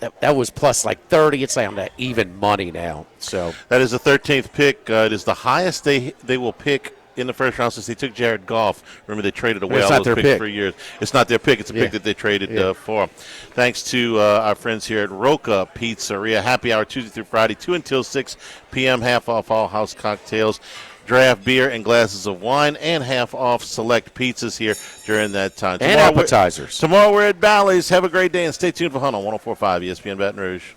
plus like 30. It's like on that even money now. So that is the 13th pick. It is the highest they will pick in the first round since they took Jared Goff. Remember, they traded away all those picks for years. It's not their pick. It's a pick that they traded for. Thanks to our friends here at Roca Pizzeria. Happy hour Tuesday through Friday, 2 until 6 p.m. Half off all house cocktails, draft beer, and glasses of wine, and half off select pizzas here during that time. And appetizers. Tomorrow we're at Bally's. Have a great day, and stay tuned for Hunt on 104.5 ESPN Baton Rouge.